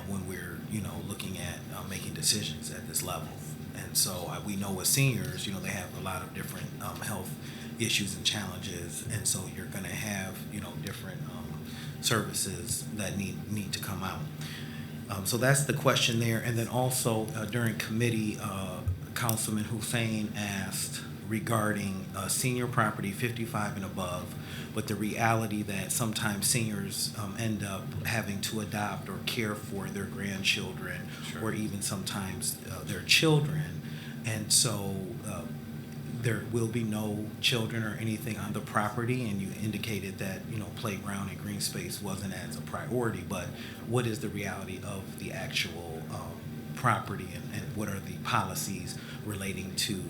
when we're, looking at making decisions at this level? And so we know with seniors, they have a lot of different health issues and challenges, and so you're going to have, different services that need to come out. So that's the question there. And then also during committee, Councilman Hussein asked regarding senior property 55 and above, but the reality that sometimes seniors end up having to adopt or care for their grandchildren, Sure. or even sometimes their children. And so there will be no children or anything on the property, and you indicated that, playground and green space wasn't as a priority, but what is the reality of the actual property, and what are the policies relating to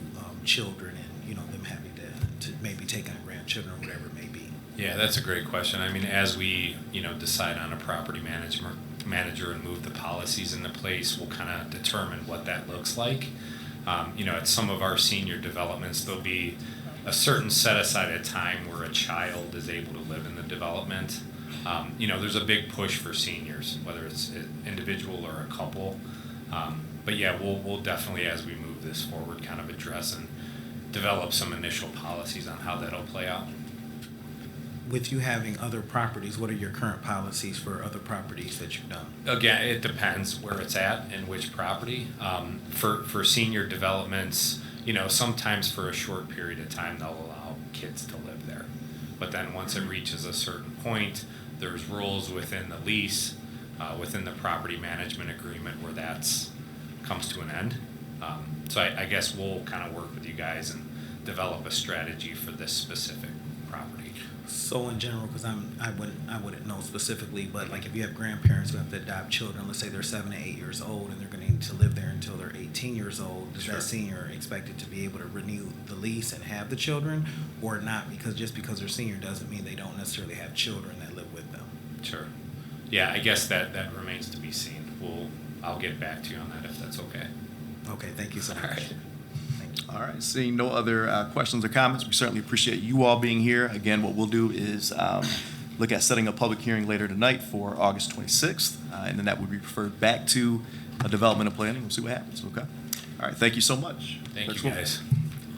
children and, them having to maybe take on grandchildren or whatever it may be? Yeah, that's a great question. I mean, as we, decide on a property manager and move the policies into place, we'll kind of determine what that looks like. At some of our senior developments, there'll be a certain set aside of time where a child is able to live in the development. There's a big push for seniors, whether it's an individual or a couple. But yeah, we'll definitely, as we move this forward, kind of address and develop some initial policies on how that'll play out. With you having other properties, what are your current policies for other properties that you've done? Again, it depends where it's at and which property. For senior developments, sometimes for a short period of time, they'll allow kids to live there. But then once it reaches a certain point, there's rules within the lease, within the property management agreement where that's comes to an end. So I guess we'll kind of work with you guys and develop a strategy for this specific property. So in general, because I wouldn't know specifically, but like if you have grandparents who have to adopt children, let's say they're 7 to 8 years old and they're going to need to live there until they're 18 years old, is Sure. that senior expected to be able to renew the lease and have the children, or not? Because just because they're senior doesn't mean they don't necessarily have children that live with them. Sure. Yeah, I guess that remains to be seen. I'll get back to you on that if that's okay. Okay, thank you so much. All right. All right, seeing no other questions or comments, we certainly appreciate you all being here. Again, what we'll do is look at setting a public hearing later tonight for August 26th, and then that would be referred back to development and planning. We'll see what happens, okay? All right, thank you so much. Thank Clerk you, Swope. guys.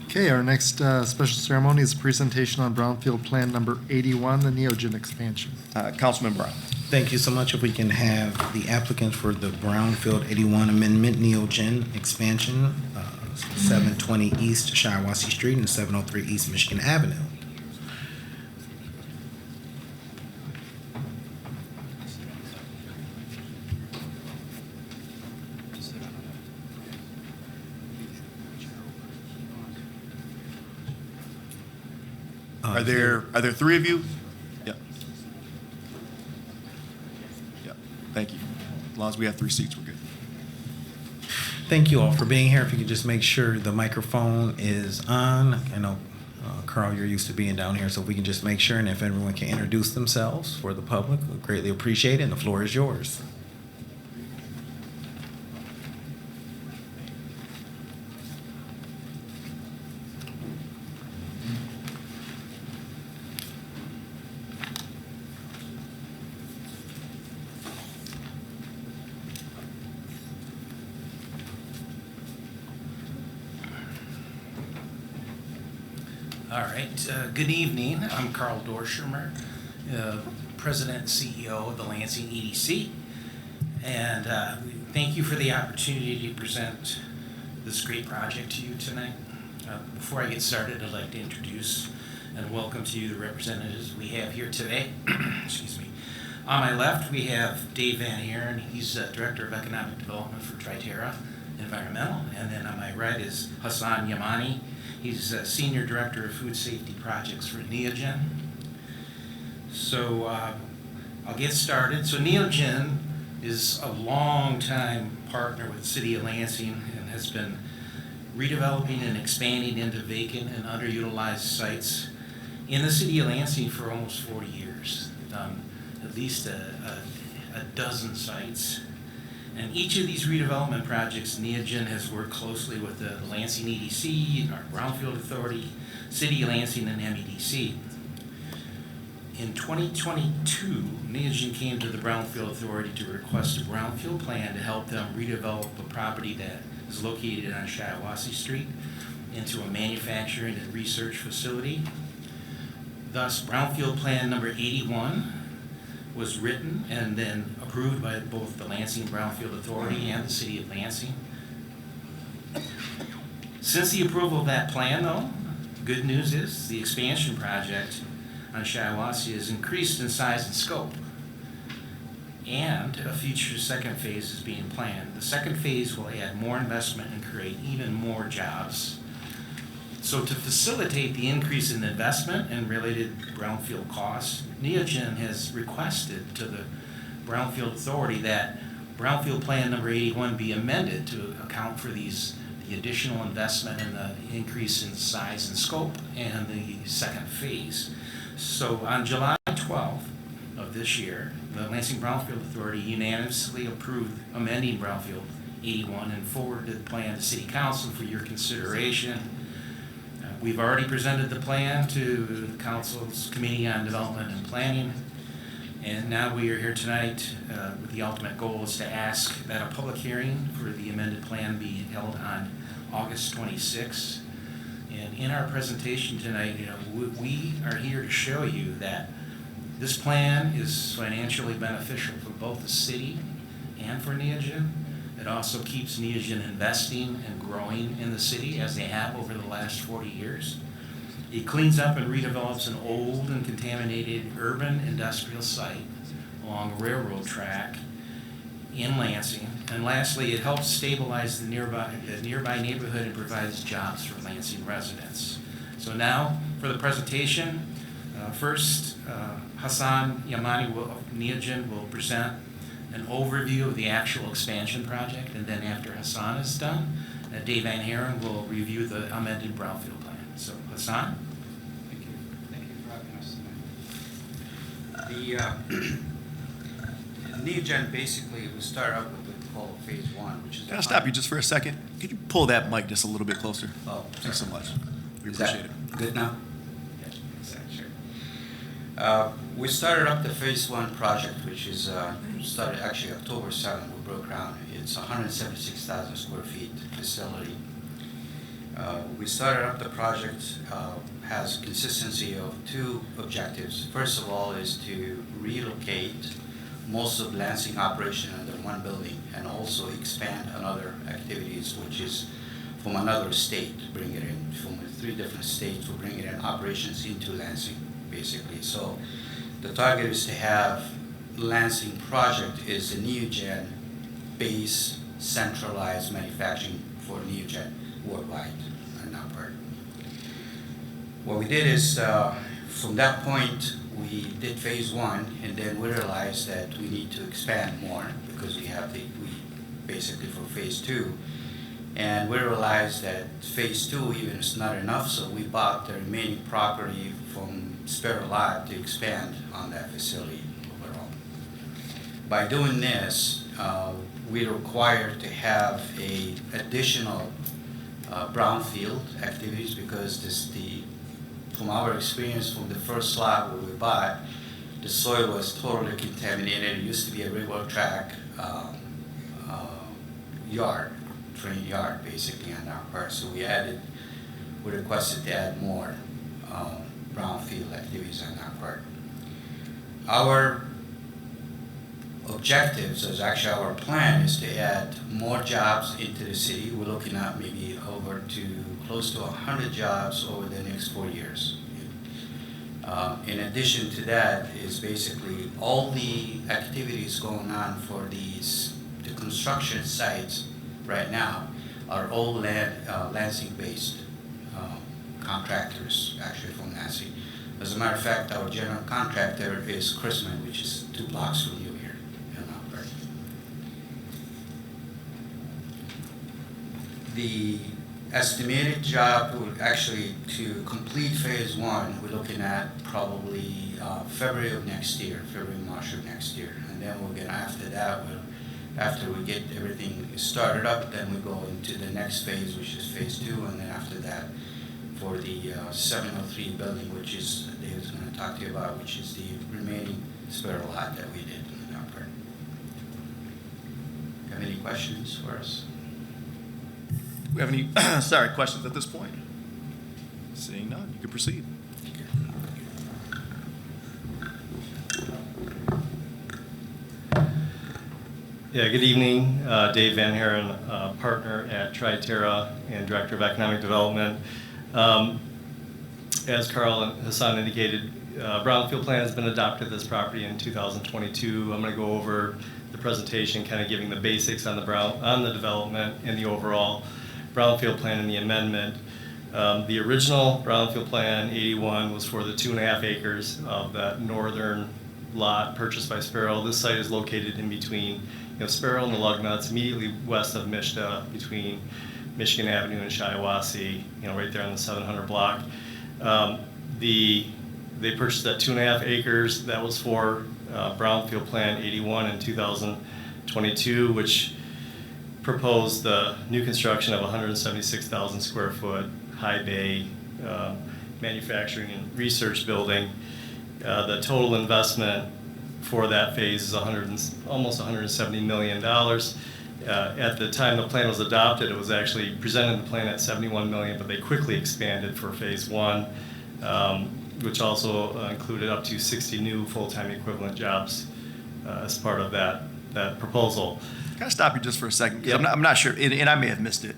Okay, our next special ceremony is a presentation on Brownfield Plan Number 81, the Neogen expansion. Councilman Brown. Thank you so much. If we can have the applicants for the Brownfield 81 Amendment Neogen Expansion, 720 East Shiawassee Street and 703 East Michigan Avenue. Are there three of you? Yeah. Yeah, thank you. As long as we have 3 seats, we're good. Thank you all for being here. If you could just make sure the microphone is on. I know, Carl, you're used to being down here, so if we can just make sure, and if everyone can introduce themselves for the public, we greatly appreciate it, and the floor is yours. All right, good evening. I'm Carl Dorschermer, President and CEO of the Lansing EDC. And thank you for the opportunity to present this great project to you tonight. Before I get started, I'd like to introduce and welcome to you the representatives we have here today. Excuse me. On my left, we have Dave Van Haren. He's Director of Economic Development for Triterra Environmental. And then on my right is Hassan Yamani. He's Senior Director of Food Safety Projects for Neogen. So I'll get started. So Neogen is a long-time partner with the City of Lansing and has been redeveloping and expanding into vacant and underutilized sites in the City of Lansing for almost 40 years. They've done at least a dozen sites. And each of these redevelopment projects, Neogen has worked closely with the Lansing EDC, our Brownfield Authority, City of Lansing, and MEDC. In 2022, Neogen came to the Brownfield Authority to request a brownfield plan to help them redevelop a property that is located on Shiawassee Street into a manufacturing and research facility. Thus, Brownfield Plan number 81 was written and then approved by both the Lansing Brownfield Authority and the City of Lansing. Since the approval of that plan, though, good news is the expansion project on Shiawassee has increased in size and scope, and a future second phase is being planned. The second phase will add more investment and create even more jobs. So to facilitate the increase in investment and related brownfield costs, Neogen has requested to the Brownfield Authority that Brownfield Plan number 81 be amended to account for the additional investment and the increase in size and scope and the second phase. So on July 12th of this year, the Lansing Brownfield Authority unanimously approved amending Brownfield 81 and forwarded the plan to City Council for your consideration. We've already presented the plan to the Council's Committee on Development and Planning, and now we are here tonight with the ultimate goal is to ask that a public hearing for the amended plan be held on August 26th. And in our presentation tonight, we are here to show you that this plan is financially beneficial for both the city and for Neogen. It also keeps Neogen investing and growing in the city as they have over the last 40 years. It cleans up and redevelops an old and contaminated urban industrial site along a railroad track in Lansing. And lastly, it helps stabilize the nearby neighborhood and provides jobs for Lansing residents. So now for the presentation, first Hassan Yamani of Neogen will present an overview of the actual expansion project, and then after Hassan is done, Dave Van Haren will review the amended Brownfield plan. So Hassan? Thank you. Thank you for having us tonight. The Neogen basically we start out with what we call phase one, which is. Can I stop you just for a second? Could you pull that mic just a little bit closer? Oh, thanks so much. We Is appreciate that it. good now? Yeah, sure. We started up the phase one project, which is started actually October 7th. We broke ground. It's 176,000 square feet facility. We started up the project, has consistency of two objectives. First of all is to relocate most of Lansing operation under one building and also expand on other activities, which is from another state, bring it in from 3 different states, to bring it in operations into Lansing, basically. So the target is to have Lansing project is a Neogen base centralized manufacturing for Neogen worldwide and that part. What we did is from that point we did phase one, and then we realized that we need to expand more because we basically for phase two And we realized that phase 2 even is not enough, so we bought the remaining property from Sparrow Lot to expand on that facility overall. By doing this, we require to have a additional brownfield activities because from our experience from the first lot where we bought, the soil was totally contaminated. It used to be a railroad track train yard basically on our part. So we requested to add more brownfield activities on our part. Our objectives, as actually our plan, is to add more jobs into the city. We're looking at maybe over to close to 100 jobs over the next 4 years. In addition to that is basically all the activities going on for the construction sites right now are all Lansing-based contractors, actually from Lansing. As a matter of fact, our general contractor is Chrisman, which is 2 blocks from you here in Alberta. The estimated job would actually, to complete phase 1, we're looking at probably February of next year, February, March of next year. And then we're gonna, after that, after we get everything started up, then we go into the next phase, which is phase 2, and then after that, for the 703 building, which is, David's gonna talk to you about, which is the remaining Sparrow Lot that we did in our part. Have any questions for us? Do we have any questions at this point? Seeing none, you can proceed. Yeah, good evening. Dave Van Haren, partner at Tri-Terra and Director of Economic Development. As Carl and Hassan indicated, brownfield plan has been adopted this property in 2022. I'm going to go over the presentation, kind of giving the basics on the development and the overall brownfield plan and the amendment. The original brownfield plan, 81, was for the 2.5 acres of that northern lot purchased by Sparrow. This site is located in between Sparrow and the Lugnuts, immediately west of Mishta, between Michigan Avenue and Shiawassee, right there on the 700 block. They purchased that 2.5 acres. That was for brownfield plan 81 in 2022, which proposed the new construction of 176,000 square foot high bay manufacturing and research building. The total investment for that phase is almost $170 million. At the time the plan was adopted, it was actually presented in the plan at $71 million, but they quickly expanded for phase 1, which also included up to 60 new full-time equivalent jobs as part of that proposal. Can I stop you just for a second? Yep. I'm not sure, and I may have missed it.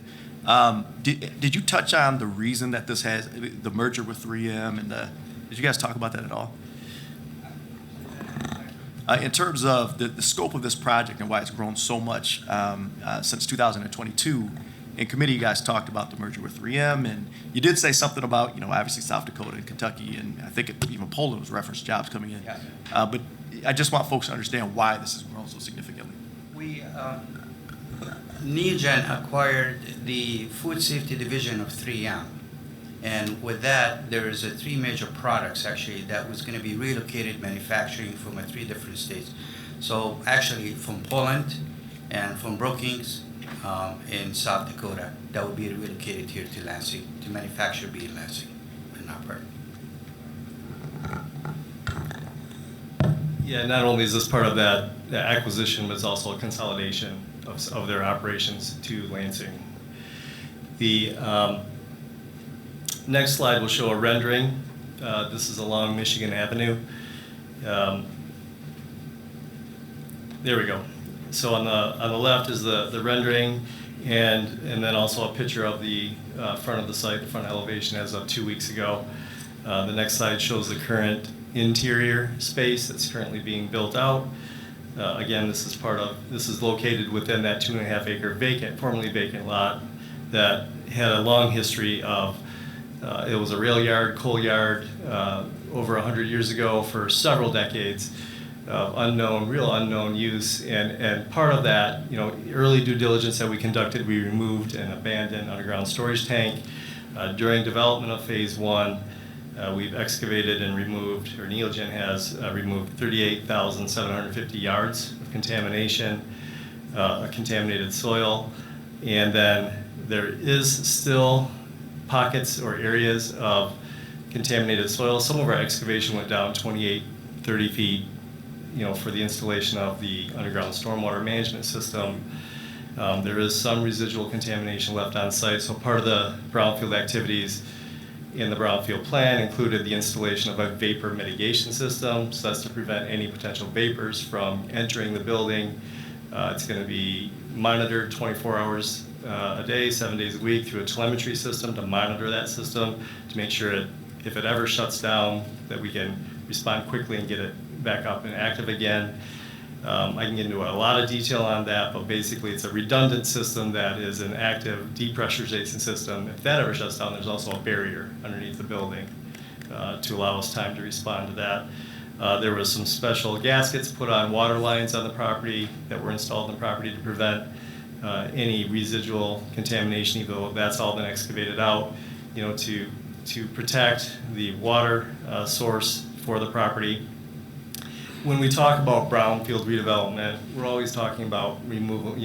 Did you touch on the reason that this has the merger with 3M and did you guys talk about that at all? In terms of the scope of this project and why it's grown so much since 2022, in committee you guys talked about the merger with 3M, and you did say something about, obviously South Dakota and Kentucky, and I think even Poland was referenced jobs coming in. Yeah. But I just want folks to understand why this has grown so significantly. Neogen acquired the food safety division of 3M. And with that, there is 3 major products actually that was going to be relocated manufacturing from 3 different states. So actually from Poland and from Brookings in South Dakota, that would be relocated here to Lansing to manufacture beer in Lansing in our part. Yeah, not only is this part of that acquisition, but it's also a consolidation of their operations to Lansing. The next slide will show a rendering. This is along Michigan Avenue. There we go. So on the left is the rendering, and then also a picture of the front of the site, the front elevation as of 2 weeks ago. The next slide shows the current interior space that's currently being built out. Again, this is located within that 2.5 acre formerly vacant lot that had a long history of, it was a rail yard, coal yard, over 100 years ago for several decades. of real unknown use. And part of that, early due diligence that we conducted, we removed an abandoned underground storage tank. During development of phase one, we've excavated and removed, or Neogen has removed 38,750 yards of contamination, contaminated soil. And then there is still pockets or areas of contaminated soil. Some of our excavation went down 28, 30 feet, for the installation of the underground stormwater management system. There is some residual contamination left on site. So part of the brownfield activities in the brownfield plan included the installation of a vapor mitigation system. So that's to prevent any potential vapors from entering the building. It's going to be monitored 24 hours a day, 7 days a week through a telemetry system to monitor that system to make sure if it ever shuts down that we can respond quickly and get it back up and active again. I can get into a lot of detail on that, but basically it's a redundant system that is an active depressurization system. If that ever shuts down, there's also a barrier underneath the building to allow us time to respond to that. There was some special gaskets put on water lines on the property that were installed in the property to prevent any residual contamination, even though that's all been excavated out, to protect the water source for the property. When we talk about brownfield redevelopment, we're always talking about removal,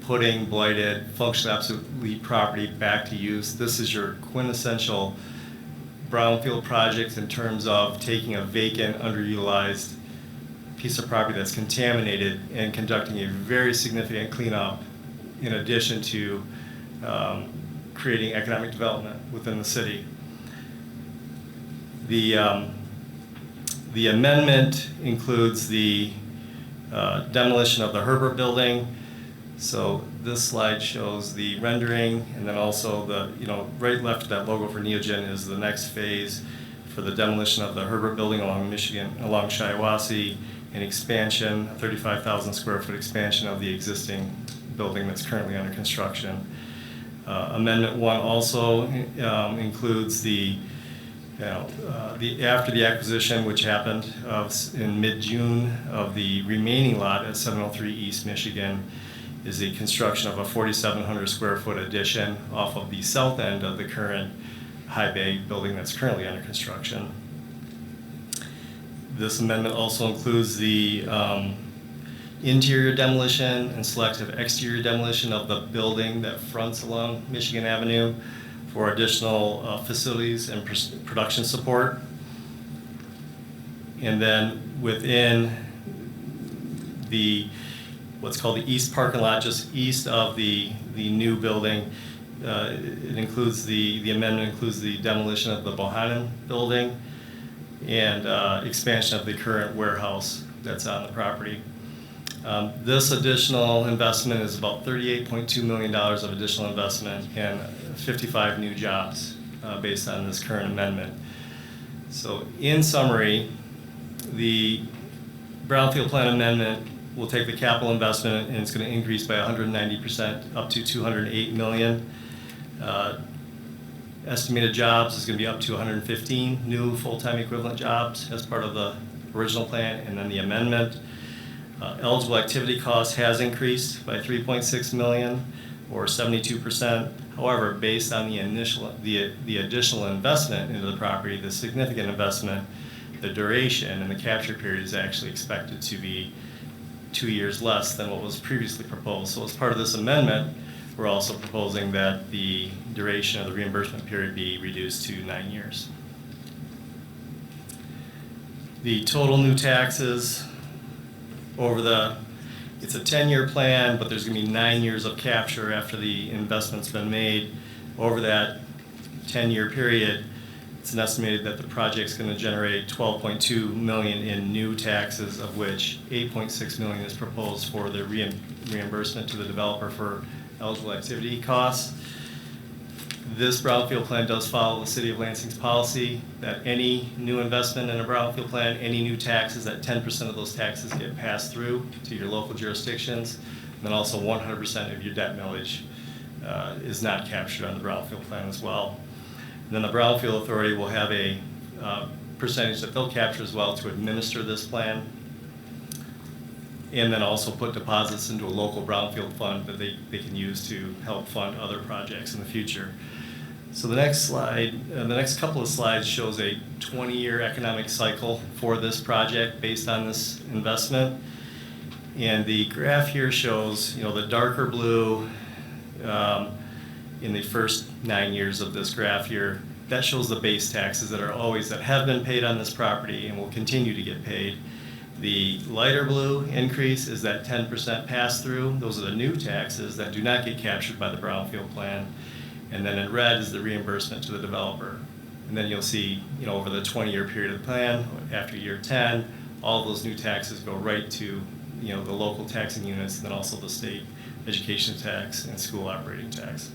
putting blighted, functionally obsolete property back to use. This is your quintessential brownfield project in terms of taking a vacant, underutilized piece of property that's contaminated and conducting a very significant cleanup in addition to creating economic development within the city. The amendment includes the demolition of the Herbert building. So this slide shows the rendering, and then also right left of that logo for Neogen is the next phase for the demolition of the Herbert building along Shiawassee, an expansion, a 35,000 square foot expansion of the existing building that's currently under construction. Amendment 1 also includes after the acquisition, which happened in mid-June, of the remaining lot at 703 East Michigan, is the construction of a 4,700 square foot addition off of the south end of the current high bay building that's currently under construction. This amendment also includes the interior demolition and selective exterior demolition of the building that fronts along Michigan Avenue for additional facilities and production support. And then within what's called the east parking lot, just east of the new building, the amendment includes the demolition of the Bohannon building and expansion of the current warehouse that's on the property. This additional investment is about $38.2 million of additional investment and 55 new jobs based on this current amendment. So in summary, the brownfield plan amendment will take the capital investment and it's going to increase by 190% up to $208 million. Estimated jobs is going to be up to 115 new full-time equivalent jobs as part of the original plan, and then the amendment. Eligible activity cost has increased by $3.6 million, or 72%. However, based on the additional investment into the property, the significant investment, the duration and the capture period is actually expected to be 2 years less than what was previously proposed. So as part of this amendment, we're also proposing that the duration of the reimbursement period be reduced to 9 years. The total new taxes it's a 10-year plan, but there's going to be 9 years of capture after the investment's been made. Over that 10-year period, it's an estimated that the project's going to generate $12.2 million in new taxes, of which $8.6 million is proposed for the reimbursement to the developer for eligible activity costs. This brownfield plan does follow the City of Lansing's policy that any new investment in a brownfield plan, any new taxes, that 10% of those taxes get passed through to your local jurisdictions. And then also 100% of your debt millage is not captured on the brownfield plan as well. And then the brownfield authority will have a percentage that they'll capture as well to administer this plan. and then also put deposits into a local brownfield fund that they can use to help fund other projects in the future. So the next slide, the next couple of slides shows a 20-year economic cycle for this project based on this investment. And the graph here shows, the darker blue in the first 9 years of this graph here, that shows the base taxes that have been paid on this property and will continue to get paid. The lighter blue increase is that 10% pass-through. Those are the new taxes that do not get captured by the brownfield plan. And then in red is the reimbursement to the developer. And then you'll see, over the 20-year period of the plan, after year 10, all of those new taxes go right to, the local taxing units, and then also the state education tax and school operating tax.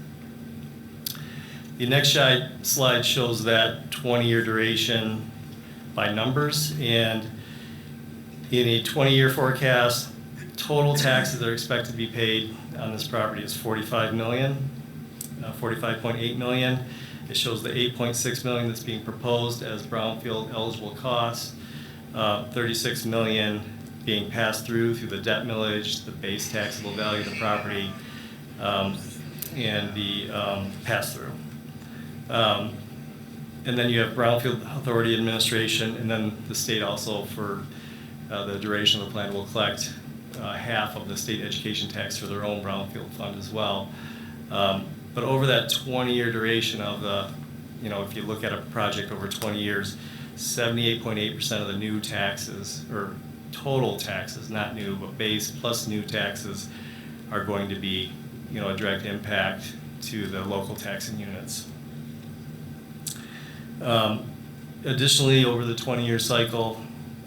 The next slide shows that 20-year duration by numbers, and in a 20-year forecast, total taxes that are expected to be paid on this property is $45 million, $45.8 million. It shows the $8.6 million that's being proposed as brownfield eligible costs, $36 million being passed through the debt millage, the base taxable value of the property, and the pass-through. And then you have Brownfield Authority Administration, and then the state also, for the duration of the plan, will collect half of the state education tax for their own brownfield fund as well. But over that 20-year duration of the, if you look at a project over 20 years, 78.8% of the new taxes, or total taxes, not new, but base plus new taxes, are going to be, a direct impact to the local taxing units. Additionally, over the 20-year cycle,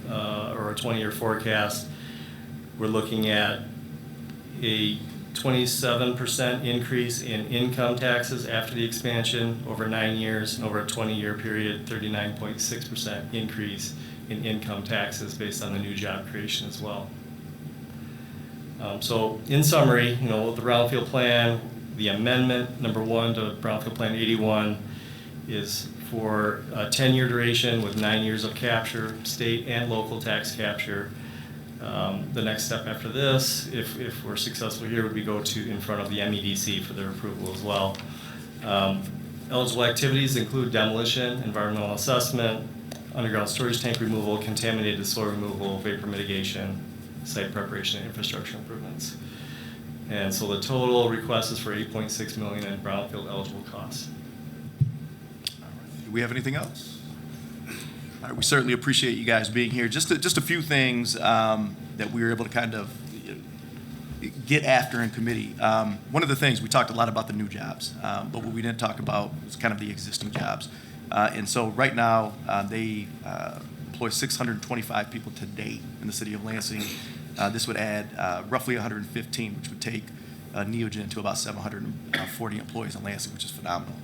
or a 20-year forecast, we're looking at a 27% increase in income taxes after the expansion over 9 years, and over a 20-year period, 39.6% increase in income taxes based on the new job creation as well. So in summary, the brownfield plan, the amendment number 1 to brownfield plan 81 is for a 10-year duration with 9 years of capture, state and local tax capture. The next step after this, if we're successful here, would be go to in front of the MEDC for their approval as well. Eligible activities include demolition, environmental assessment, underground storage tank removal, contaminated soil removal, vapor mitigation, site preparation, and infrastructure improvements. And so the total request is for $8.6 million in brownfield eligible costs. Do we have anything else? All right, we certainly appreciate you guys being here. Just a few things that we were able to kind of get after in committee. One of the things, we talked a lot about the new jobs, but what we didn't talk about was kind of the existing jobs. And so right now, they employ 625 people to date in the city of Lansing. This would add roughly 115, which would take Neogen to about 740 employees in Lansing, which is phenomenal.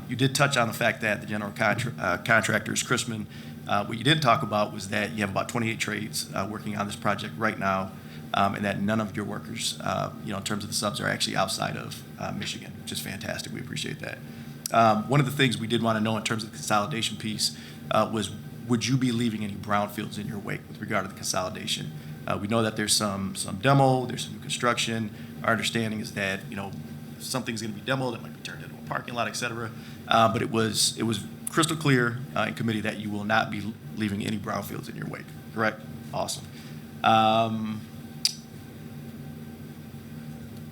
You did touch on the fact that the general contractor is Chrisman. What you didn't talk about was that you have about 28 trades working on this project right now, and that none of your workers, in terms of the subs, are actually outside of Michigan, which is fantastic. We appreciate that. One of the things we did want to know in terms of the consolidation piece was, would you be leaving any brownfields in your wake with regard to the consolidation? We know that there's some demo, there's some new construction. Our understanding is that, something's going to be demoed, that might be turned into a parking lot, et cetera. But it was crystal clear in committee that you will not be leaving any brownfields in your wake, correct? Awesome.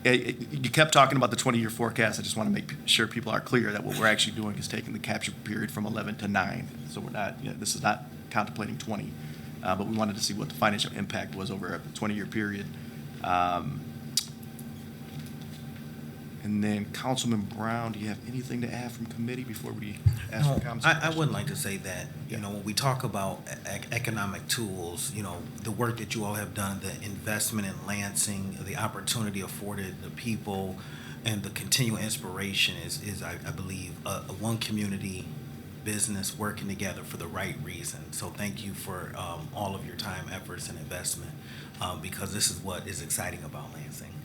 You kept talking about the 20-year forecast. I just want to make sure people are clear that what we're actually doing is taking the capture period from 11 to 9. So we're not, this is not contemplating 20, but we wanted to see what the financial impact was over a 20-year period. And then Councilman Brown, do you have anything to add from committee before we ask for comments? I would like to say that, when we talk about economic tools, the work that you all have done, the investment in Lansing, the opportunity afforded the people, and the continual inspiration is I believe, a one community business working together for the right reason. So thank you for all of your time, efforts, and investment, because this is what is exciting about Lansing.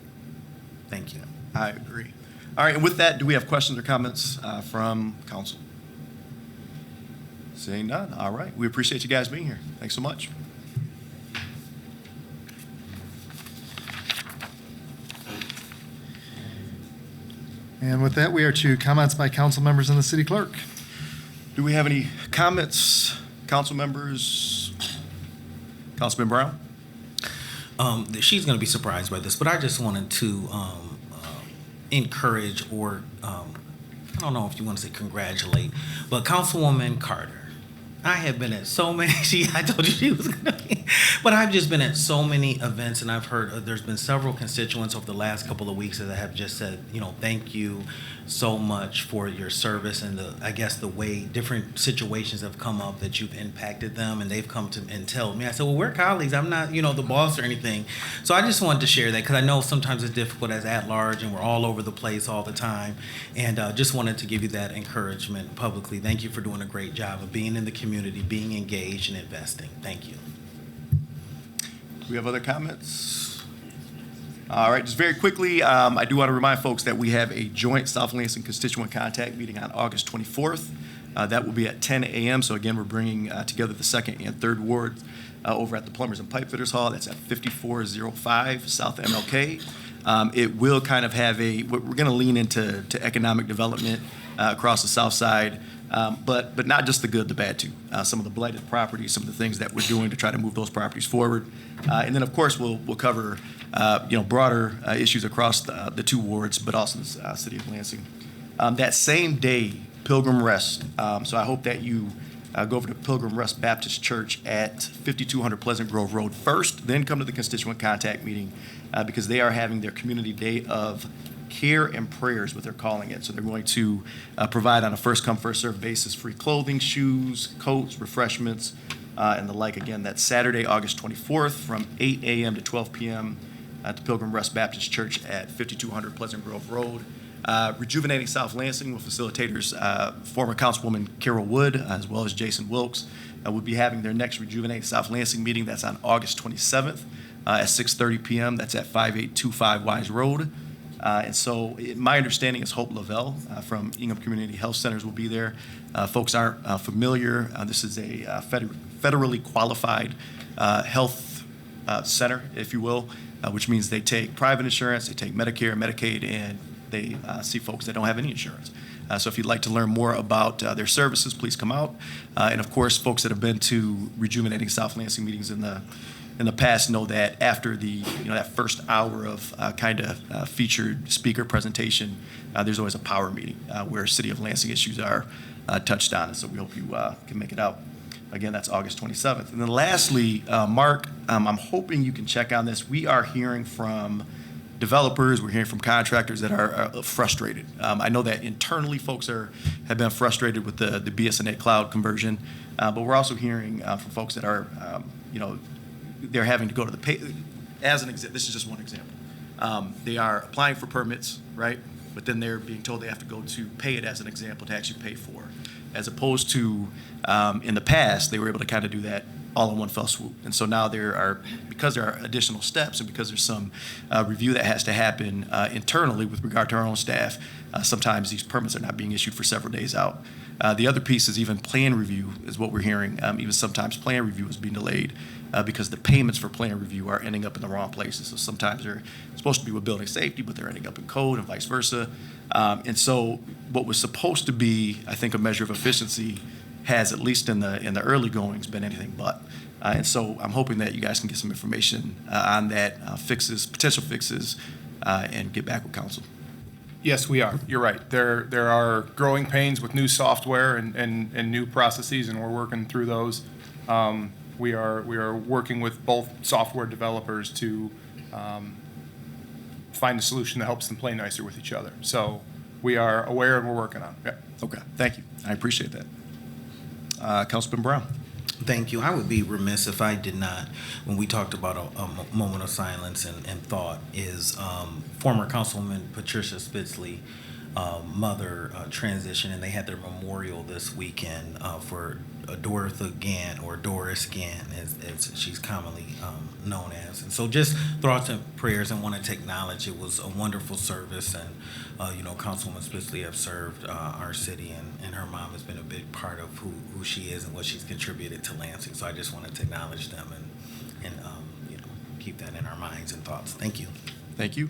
Thank you. I agree. All right, and with that, do we have questions or comments from council? Seeing none, all right. We appreciate you guys being here. Thanks so much. And with that, we are to comments by council members and the city clerk. Do we have any comments, council members? Councilman Brown? She's going to be surprised by this, but I just wanted to encourage, or I don't know if you want to say congratulate, but Councilwoman Carter. I have been at so many, I told you she was going to be, but I've just been at so many events, and I've heard there's been several constituents over the last couple of weeks that have just said, thank you so much for your service, and I guess the way different situations have come up that you've impacted them, and they've come to and tell me. I said, well, we're colleagues. I'm not, the boss or anything. So I just wanted to share that because I know sometimes it's difficult as at large, and we're all over the place all the time, and just wanted to give you that encouragement publicly. Thank you for doing a great job of being in the community, being engaged, and investing. Thank you. Do we have other comments? All right, just very quickly, I do want to remind folks that we have a joint South Lansing constituent contact meeting on August 24th. That will be at 10 a.m. So again, we're bringing together the 2nd and 3rd wards over at the Plumbers and Pipe Fitters Hall. That's at 5405 South MLK. It will kind of have we're going to lean into economic development across the south side, but not just the good, the bad too. Some of the blighted properties, some of the things that we're doing to try to move those properties forward. And then, of course, we'll cover broader issues across the 2 wards, but also the city of Lansing. That same day, Pilgrim Rest. So I hope that you go over to Pilgrim Rest Baptist Church at 5200 Pleasant Grove Road first, then come to the constituent contact meeting because they are having their community day of care and prayers, what they're calling it. So they're going to provide on a first-come, first-served basis free clothing, shoes, coats, refreshments, and the like. Again, that's Saturday, August 24th from 8 a.m. to 12 p.m. At the Pilgrim Rest Baptist Church at 5200 Pleasant Grove Road. Rejuvenating South Lansing with facilitators former Councilwoman Carol Wood as well as Jason Wilkes will be having their next Rejuvenating South Lansing meeting. That's on August 27th at 6:30 p.m. That's at 5825 Wise Road. And so my understanding is Hope Lavelle from Ingham Community Health Centers will be there. Folks aren't familiar. This is a federally qualified health center, if you will, which means they take private insurance, they take Medicare, Medicaid, and they see folks that don't have any insurance. So if you'd like to learn more about their services, please come out. And of course, folks that have been to Rejuvenating South Lansing meetings in the past know that after that first hour of featured speaker presentation, there's always a power meeting where City of Lansing issues are touched on. And so we hope you can make it out. Again, that's August 27th. And then lastly, Mark, I'm hoping you can check on this. We are hearing from developers, we're hearing from contractors that are frustrated. I know that internally folks have been frustrated with the BSNA cloud conversion, but we're also hearing from folks that are, they're having to go to the pay. This is just one example. They are applying for permits, right? But then they're being told they have to go to pay it as an example to actually pay for, as opposed to in the past they were able to kind of do that all in one fell swoop. And so now because there are additional steps and because there's some review that has to happen internally with regard to our own staff, sometimes these permits are not being issued for several days out. The other piece is even plan review is what we're hearing. Even sometimes plan review is being delayed because the payments for plan review are ending up in the wrong places. So sometimes they're supposed to be with building safety, but they're ending up in code and vice versa. And so what was supposed to be, I think, a measure of efficiency has, at least in the early goings, been anything but. And so I'm hoping that you guys can get some information on that, potential fixes, and get back with council. Yes, we are. You're right. There are growing pains with new software and new processes, and we're working through those. We are working with both software developers to find a solution that helps them play nicer with each other. So we are aware and we're working on it. Yeah. Okay, thank you. I appreciate that. Councilman Brown. Thank you. I would be remiss if I did not, when we talked about a moment of silence and thought, is former Councilwoman Patricia Spitzley, mother transition, and they had their memorial this weekend for Dorothy Gant, or Doris Gant, as she's commonly known as. And so just thoughts and prayers, and wanted to acknowledge it was a wonderful service, and Councilwoman Spitzley have served our city, and her mom has been a big part of who she is and what she's contributed to Lansing. So I just wanted to acknowledge them and keep that in our minds and thoughts. Thank you. Thank you.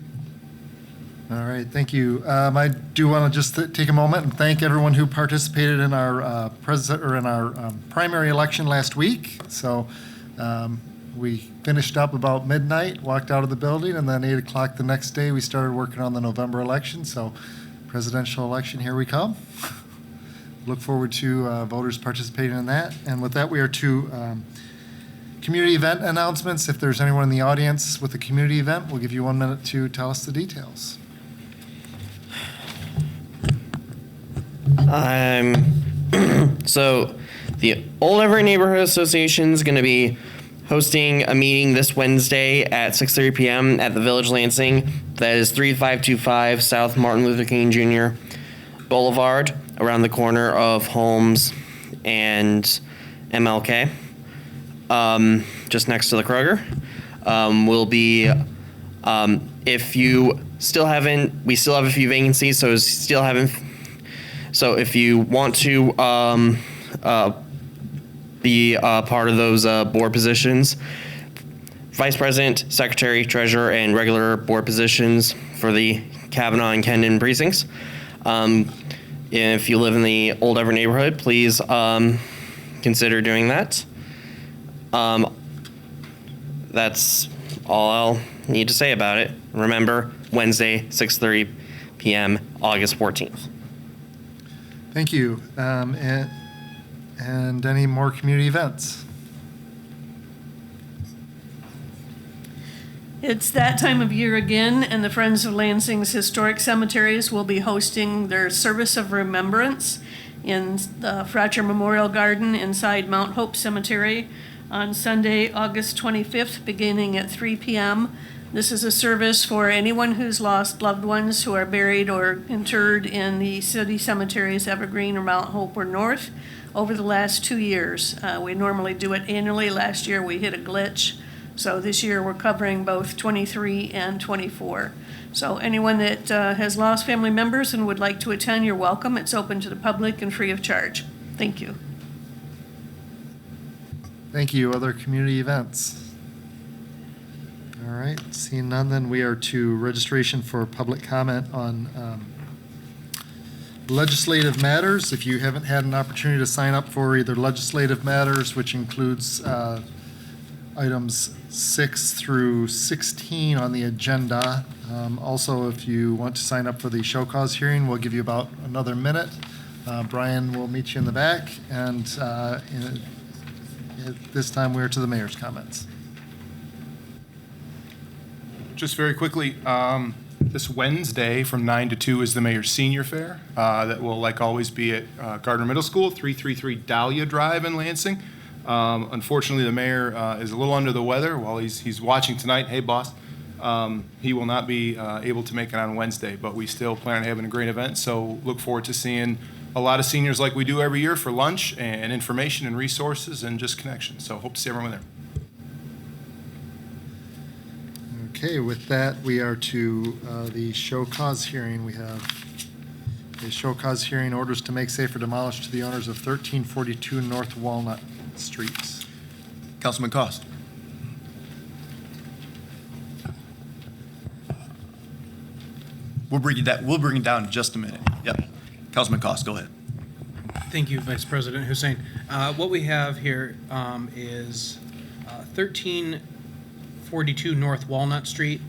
All right, thank you. I do want to just take a moment and thank everyone who participated in our primary election last week. So we finished up about midnight, walked out of the building, and then 8 o'clock the next day we started working on the November election. So presidential election, here we come. Look forward to voters participating in that. And with that, we are to community event announcements. If there's anyone in the audience with a community event, we'll give you 1 minute to tell us the details. So the Old Everett Neighborhood Association is going to be hosting a meeting this Wednesday at 6:30 p.m. at the Village Lansing. That is 3525 South Martin Luther King Jr. Boulevard, around the corner of Holmes and MLK, just next to the Kroger. Will be, if you still haven't, we still have a few vacancies, so if you want to be part of those board positions, vice president, secretary, treasurer, and regular board positions for the Kavanaugh and Kendon precincts. If you live in the Old Everett neighborhood, please consider doing that. That's all I'll need to say about it. Remember, Wednesday, 6:30 p.m., August 14th. Thank you. And any more community events? It's that time of year again, and the Friends of Lansing's Historic Cemeteries will be hosting their Service of Remembrance in the Fratcher Memorial Garden inside Mount Hope Cemetery on Sunday, August 25th, beginning at 3 p.m. This is a service for anyone who's lost loved ones who are buried or interred in the city cemeteries, Evergreen or Mount Hope or North, over the last 2 years. We normally do it annually. Last year we hit a glitch. So this year we're covering both 23 and 24. So anyone that has lost family members and would like to attend, you're welcome. It's open to the public and free of charge. Thank you. Thank you. Other community events? All right, seeing none, then we are to registration for public comment on legislative matters. If you haven't had an opportunity to sign up for either legislative matters, which includes items 6 through 16 on the agenda. Also, if you want to sign up for the show cause hearing, we'll give you about another minute. Brian will meet you in the back, and at this time we're to the mayor's comments. Just very quickly, this Wednesday from 9 to 2 is the Mayor's Senior Fair. That will, like always, be at Gardner Middle School, 333 Dahlia Drive in Lansing. Unfortunately, the mayor is a little under the weather while he's watching tonight. Hey, boss. He will not be able to make it on Wednesday, but we still plan on having a great event. So look forward to seeing a lot of seniors like we do every year for lunch and information and resources and just connection. So hope to see everyone there. Okay, with that, we are to the show cause hearing. We have a show cause hearing, orders to make safe or demolish to the owners of 1342 North Walnut Street. Councilman Cost. We'll bring it down in just a minute. Yep. Councilman Cost, go ahead. Thank you, Vice President Hussein. What we have here is 1342 North Walnut Street.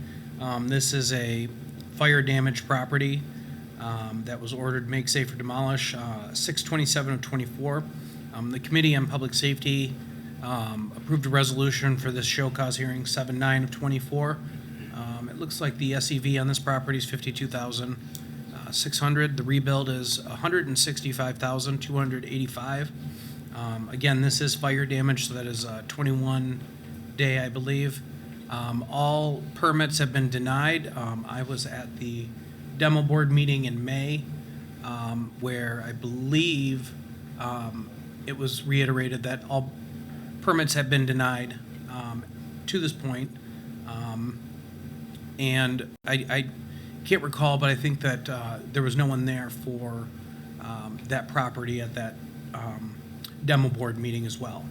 This is a fire damaged property that was ordered make safe or demolish 6/27 of 24. The Committee on Public Safety approved a resolution for this show cause hearing 7/9 of 24. It looks like the SEV on this property is $52,600. The rebuild is $165,285. Again, this is fire damage, so that is 21 day, I believe. All permits have been denied. I was at the demo board meeting in May, where I believe it was reiterated that all permits have been denied to this point. And I can't recall, but I think that there was no one there for that property at that demo board meeting as well.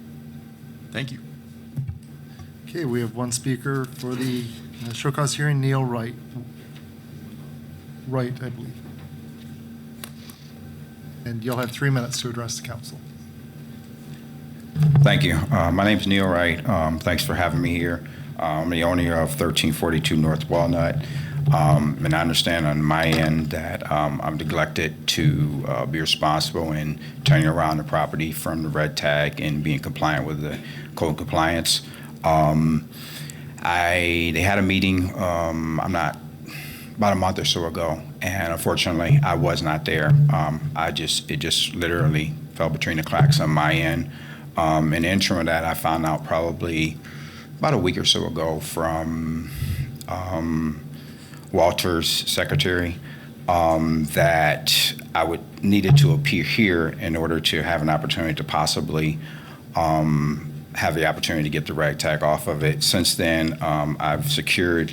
Thank you. Okay, we have one speaker for the show cause hearing, Neil Wright. Wright, I believe. And you'll have 3 minutes to address the council. Thank you. My name's Neil Wright. Thanks for having me here. I'm the owner of 1342 North Walnut. And I understand on my end that I'm neglected to be responsible in turning around the property from the red tag and being compliant with the code compliance. They had a meeting about a month or so ago, and unfortunately I was not there. It just literally fell between the cracks on my end. In the interim of that, I found out probably about a week or so ago from Walter's secretary that I needed to appear here in order to have an opportunity to possibly have the opportunity to get the rag tag off of it. Since then, I've secured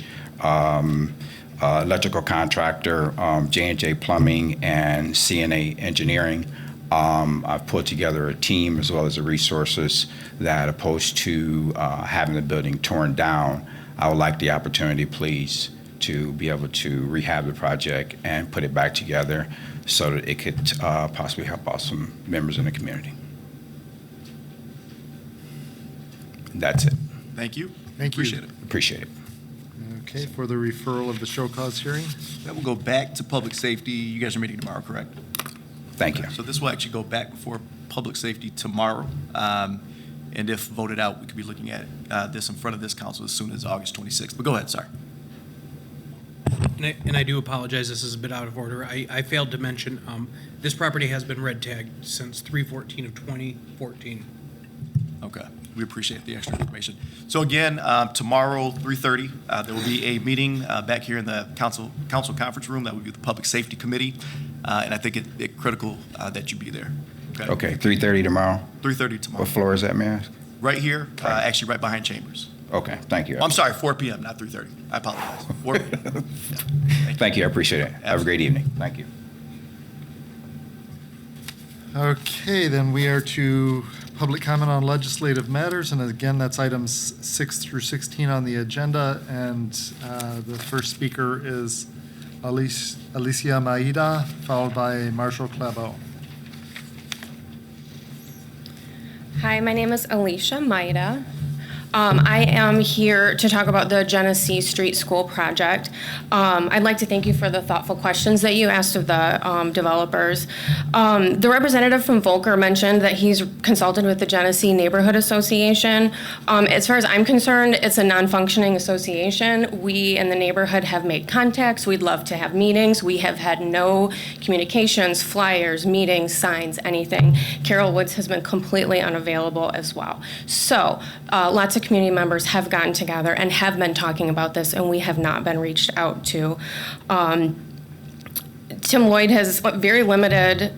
electrical contractor, J&J Plumbing, and CNA Engineering. I've put together a team as well as the resources that, opposed to having the building torn down, I would like the opportunity, please, to be able to rehab the project and put it back together so that it could possibly help out some members in the community. That's it. Thank you. Thank you. Appreciate it. Appreciate it. Okay, for the referral of the show cause hearing. That will go back to public safety. You guys are meeting tomorrow, correct? Thank you. So this will actually go back before public safety tomorrow. And if voted out, we could be looking at this in front of this council as soon as August 26th. But go ahead, sorry. And I do apologize, this is a bit out of order. I failed to mention, this property has been red tagged since 3/14 of 2014. Okay, we appreciate the extra information. So again, tomorrow, 3:30, there will be a meeting back here in the council conference room. That will be the Public Safety Committee. And I think it's critical that you be there. Okay, 3:30 tomorrow? 3:30 tomorrow. What floor is that, Mayor? Right here, actually right behind Chambers. Okay, thank you. I'm sorry, 4 p.m., not 3:30. I apologize. 4 p.m. Thank you, I appreciate it. Have a great evening. Thank you. Okay, then we are to public comment on legislative matters, and again, that's items 6 through 16 on the agenda, and the first speaker is Alicia Maida, followed by Marshall Claveau. Hi, my name is Alicia Maida. I am here to talk about the Genesee Street School project. I'd like to thank you for the thoughtful questions that you asked of the developers. The representative from Volker mentioned that he's consulted with the Genesee Neighborhood Association. As far as I'm concerned, it's a non-functioning association. We in the neighborhood have made contacts. We'd love to have meetings. We have had no communications, flyers, meetings, signs, anything. Carol Woods has been completely unavailable as well. So lots of community members have gotten together and have been talking about this, and we have not been reached out to. Tim Lloyd has very limited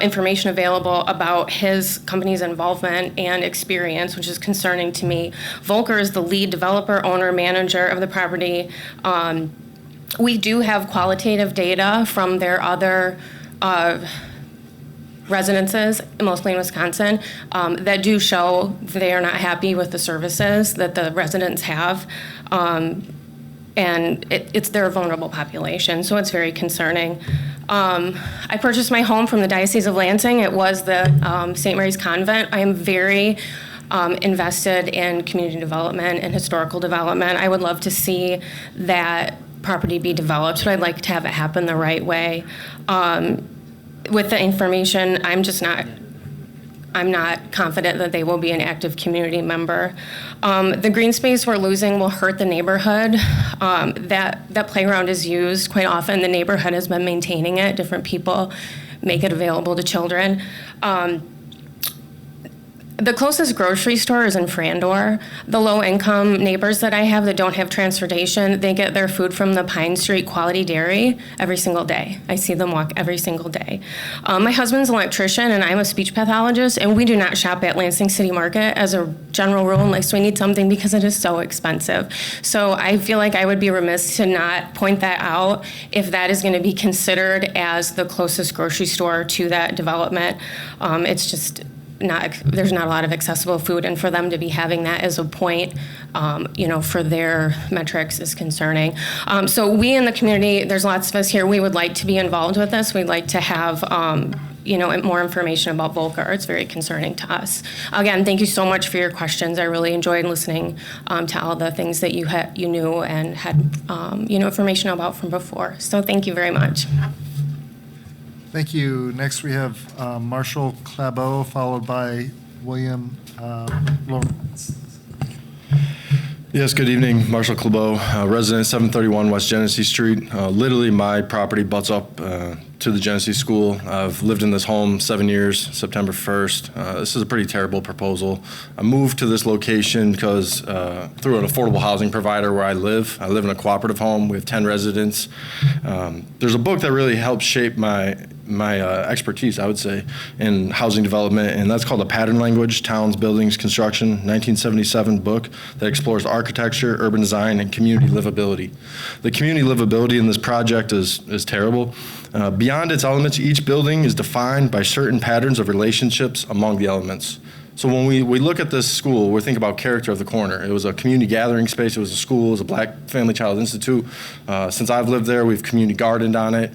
information available about his company's involvement and experience, which is concerning to me. Volker is the lead developer, owner, manager of the property. We do have qualitative data from their other residences, mostly in Wisconsin, that do show they are not happy with the services that the residents have. And it's their vulnerable population, so it's very concerning. I purchased my home from the Diocese of Lansing. It was the St. Mary's Convent. I am very invested in community development and historical development. I would love to see that property be developed, but I'd like to have it happen the right way. With the information, I'm not confident that they will be an active community member. The green space we're losing will hurt the neighborhood. That playground is used quite often. The neighborhood has been maintaining it. Different people make it available to children. The closest grocery store is in Frandor. The low-income neighbors that I have that don't have transportation, they get their food from the Pine Street Quality Dairy every single day. I see them walk every single day. My husband's an electrician, and I'm a speech pathologist, and we do not shop at Lansing City Market as a general rule unless we need something because it is so expensive. So I feel like I would be remiss to not point that out if that is going to be considered as the closest grocery store to that development. there's not a lot of accessible food, and for them to be having that as a point, for their metrics is concerning. So we in the community, there's lots of us here, we would like to be involved with this. We'd like to have, more information about Volker. It's very concerning to us. Again, thank you so much for your questions. I really enjoyed listening to all the things that you knew and had, information about from before. So thank you very much. Thank you. Next, we have Marshall Clabeau, followed by William Lawrence. Yes, good evening. Marshall Clabeau, resident 731 West Genesee Street. Literally, my property butts up to the Genesee School. I've lived in this home 7 years, September 1st. This is a pretty terrible proposal. I moved to this location because through an affordable housing provider where I live in a cooperative home. We have 10 residents. There's a book that really helped shape my expertise, I would say, in housing development, and that's called The Pattern Language, Towns, Buildings, Construction, 1977 book that explores architecture, urban design, and community livability. The community livability in this project is terrible. Beyond its elements, each building is defined by certain patterns of relationships among the elements. So when we look at this school, we're thinking about character of the corner. It was a community gathering space. It was a school. It was a Black Family Child Institute. Since I've lived there, we've community gardened on it.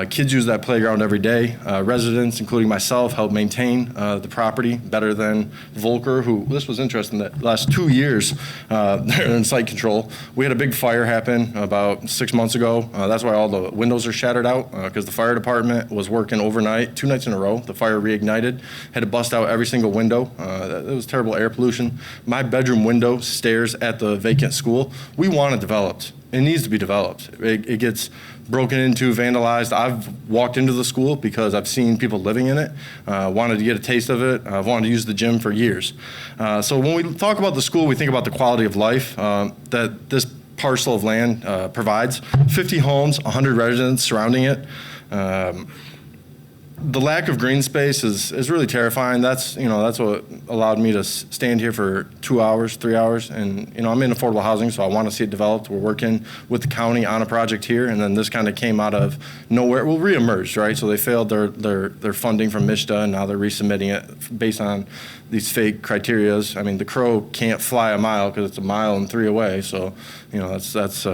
Kids use that playground every day. Residents, including myself, help maintain the property better than Volker, who, this was interesting, that last 2 years, they're in site control. We had a big fire happen about 6 months ago. That's why all the windows are shattered out, because the fire department was working overnight, 2 nights in a row. The fire reignited, had to bust out every single window. It was terrible air pollution. My bedroom window stares at the vacant school. We want it developed. It needs to be developed. It gets broken into, vandalized. I've walked into the school because I've seen people living in it, wanted to get a taste of it. I've wanted to use the gym for years. So when we talk about the school, we think about the quality of life that this parcel of land provides. 50 homes, 100 residents surrounding it. The lack of green space is really terrifying. That's what allowed me to stand here for 2 hours, 3 hours. And, I'm in affordable housing, so I want to see it developed. We're working with the county on a project here, and then this kind of came out of nowhere. Well, reemerged, right? So they failed their funding from MISTA, and now they're resubmitting it based on these fake criterias. I mean, the crow can't fly a mile because it's a mile and 3 away. So, that's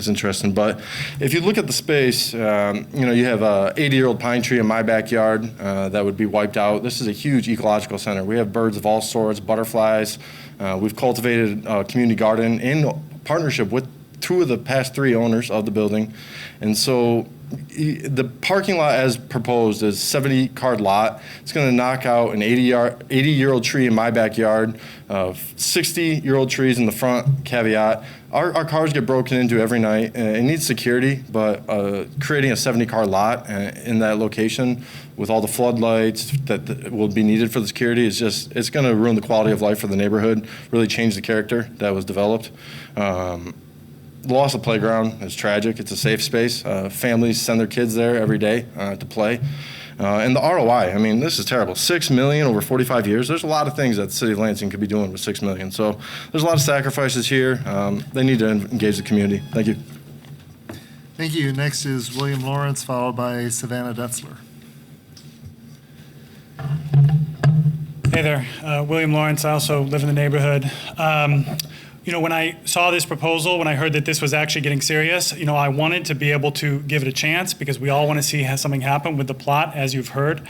interesting. But if you look at the space, you have a 80-year-old pine tree in my backyard that would be wiped out. This is a huge ecological center. We have birds of all sorts, butterflies. We've cultivated a community garden in partnership with 2 of the past 3 owners of the building. And so the parking lot as proposed is 70-car lot. It's going to knock out an 80-year-old tree in my backyard, 60-year-old trees in the front, caveat. Our cars get broken into every night. It needs security, but creating a 70-car lot in that location with all the floodlights that will be needed for the security it's going to ruin the quality of life for the neighborhood, really change the character that was developed. The loss of playground is tragic. It's a safe space. Families send their kids there every day to play. And the ROI, I mean, this is terrible. $6 million over 45 years. There's a lot of things that the city of Lansing could be doing with $6 million. So there's a lot of sacrifices here. They need to engage the community. Thank you. Thank you. Next is William Lawrence, followed by Savannah Detzler. Hey there, William Lawrence. I also live in the neighborhood. When I saw this proposal, when I heard that this was actually getting serious, I wanted to be able to give it a chance because we all want to see something happen with the plot, as you've heard.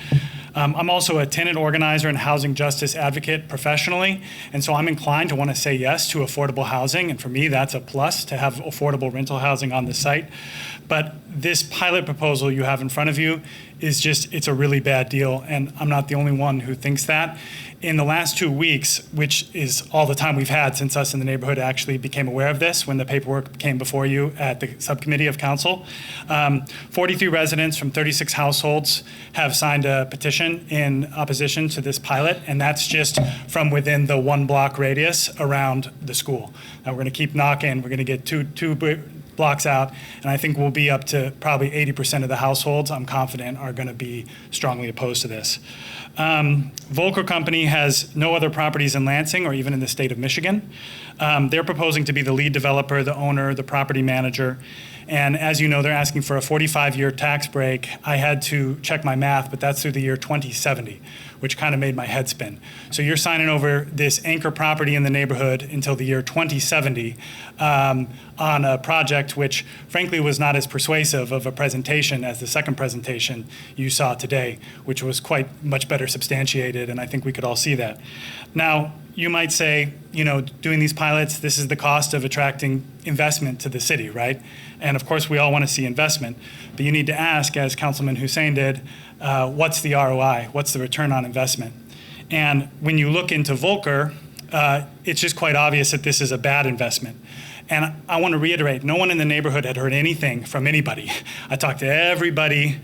I'm also a tenant organizer and housing justice advocate professionally, and so I'm inclined to want to say yes to affordable housing, and for me, that's a plus to have affordable rental housing on the site. But this pilot proposal you have in front of you is it's a really bad deal, and I'm not the only one who thinks that. In the last 2 weeks, which is all the time we've had since us in the neighborhood actually became aware of this when the paperwork came before you at the subcommittee of council, 43 residents from 36 households have signed a petition in opposition to this pilot, and that's just from within the 1 block radius around the school. Now we're going to keep knocking. We're going to get two blocks out, and I think we'll be up to probably 80% of the households, I'm confident, are going to be strongly opposed to this. Volker Company has no other properties in Lansing or even in the state of Michigan. They're proposing to be the lead developer, the owner, the property manager, And as you know, they're asking for a 45-year tax break. I had to check my math, but that's through the year 2070, which kind of made my head spin. So you're signing over this anchor property in the neighborhood until the year 2070 on a project which frankly was not as persuasive of a presentation as the second presentation you saw today, which was quite much better substantiated, and I think we could all see that. Now, you might say, you know, doing these pilots, this is the cost of attracting investment to the city, right? And of course, we all want to see investment, but you need to ask, as Councilman Hussein did, what's the ROI? What's the return on investment? And when you look into Volker, it's just quite obvious that this is a bad investment. And I want to reiterate, no one in the neighborhood had heard anything from anybody. I talked to everybody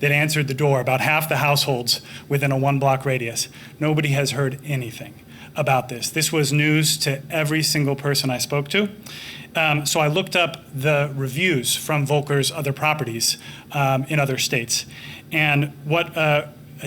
that answered the door, about half the households within a 1-block radius. Nobody has heard anything about this. This was news to every single person I spoke to. So I looked up the reviews from Volker's other properties in other states. And what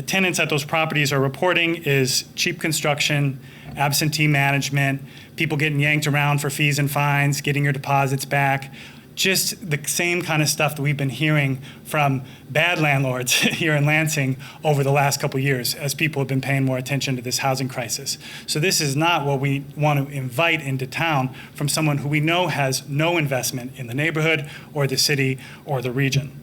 tenants at those properties are reporting is cheap construction, absentee management, people getting yanked around for fees and fines, getting your deposits back, just the same kind of stuff that we've been hearing from bad landlords here in Lansing over the last couple of years as people have been paying more attention to this housing crisis. So this is not what we want to invite into town from someone who we know has no investment in the neighborhood or the city or the region.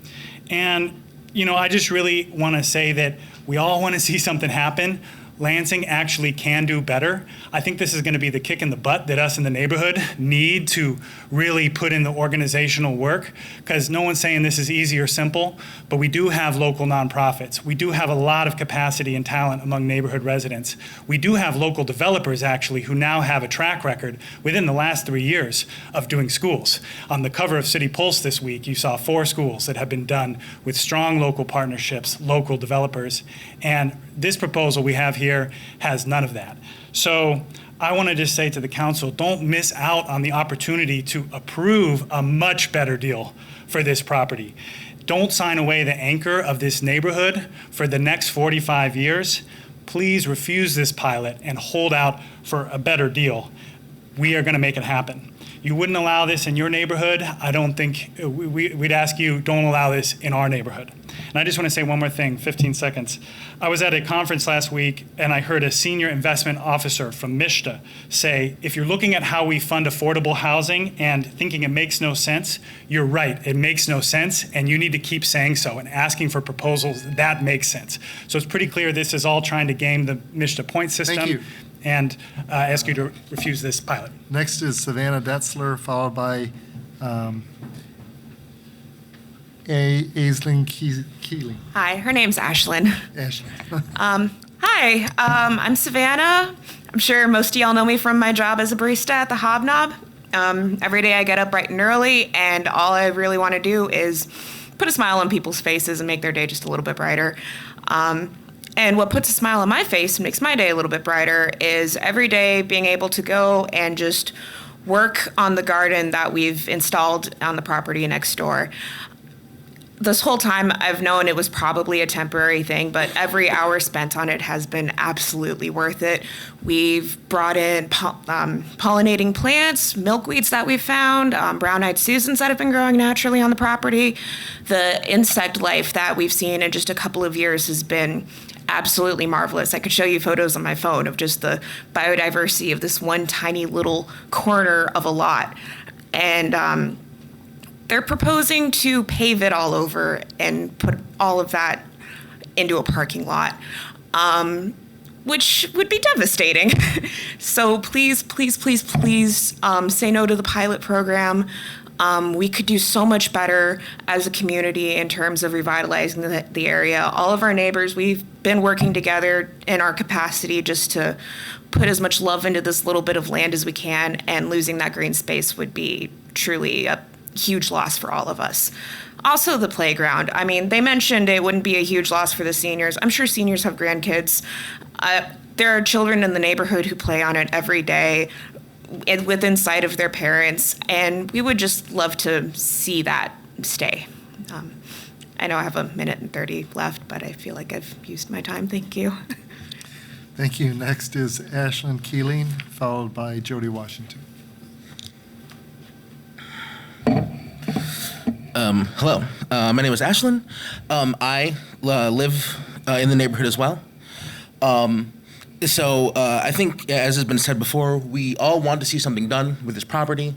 And, you know, I just really want to say that we all want to see something happen. Lansing actually can do better. I think this is going to be the kick in the butt that us in the neighborhood need to really put in the organizational work, because no one's saying this is easy or simple, but we do have local nonprofits. We do have a lot of capacity and talent among neighborhood residents. We do have local developers actually who now have a track record within the last 3 years of doing schools. On the cover of City Pulse this week, you saw 4 schools that have been done with strong local partnerships, local developers, and this proposal we have here has none of that. So I want to just say to the council, don't miss out on the opportunity to approve a much better deal for this property. Don't sign away the anchor of this neighborhood for the next 45 years. Please refuse this pilot and hold out for a better deal. We are going to make it happen. You wouldn't allow this in your neighborhood. I don't think, we'd ask you, don't allow this in our neighborhood. And I just want to say one more thing, 15 seconds. I was at a conference last week and I heard a senior investment officer from MISTA say, if you're looking at how we fund affordable housing and thinking it makes no sense, you're right, it makes no sense, and you need to keep saying so and asking for proposals that make sense. So it's pretty clear this is all trying to game the MISTA point system. Thank you. And I ask you to refuse this pilot. Next is Savannah Detzler, followed by Aislinn Keeling. Hi, her name's Ashlyn. Ashlyn. Hi, I'm Savannah. I'm sure most of y'all know me from my job as a barista at the Hobnob. Every day I get up bright and early, and all I really want to do is put a smile on people's faces and make their day just a little bit brighter. And what puts a smile on my face and makes my day a little bit brighter is every day being able to go and just work on the garden that we've installed on the property next door. This whole time I've known it was probably a temporary thing, but every hour spent on it has been absolutely worth it. We've brought in pollinating plants, milkweeds that we've found, brown-eyed Susans that have been growing naturally on the property. The insect life that we've seen in just a couple of years has been absolutely marvelous. I could show you photos on my phone of just the biodiversity of this one tiny little corner of a lot. And they're proposing to pave it all over and put all of that into a parking lot, which would be devastating. So please, please, please, please say no to the pilot program. We could do so much better as a community in terms of revitalizing the area. All of our neighbors, we've been working together in our capacity just to put as much love into this little bit of land as we can, and losing that green space would be truly a huge loss for all of us. Also, the playground. I mean, they mentioned it wouldn't be a huge loss for the seniors. I'm sure seniors have grandkids. There are children in the neighborhood who play on it every day within sight of their parents, and we would just love to see that stay. I know I have 1:30 left, but I feel like I've used my time. Thank you. Thank you. Next is Ashlyn Keeling, followed by Jody Washington. Hello, my name is Ashlyn. I live in the neighborhood as well. So I think, as has been said before, we all want to see something done with this property.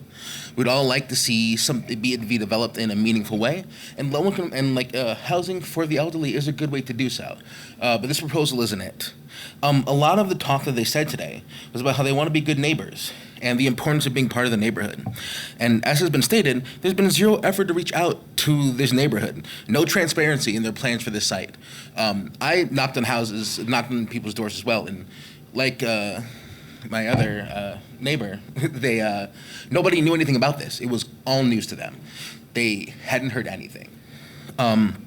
We'd all like to see something be developed in a meaningful way, and low income and housing for the elderly is a good way to do so. But this proposal isn't it. A lot of the talk that they said today was about how they want to be good neighbors and the importance of being part of the neighborhood. And as has been stated, there's been zero effort to reach out to this neighborhood. No transparency in their plans for this site. I knocked on people's doors as well, and like my other neighbor, nobody knew anything about this. It was all news to them. They hadn't heard anything. And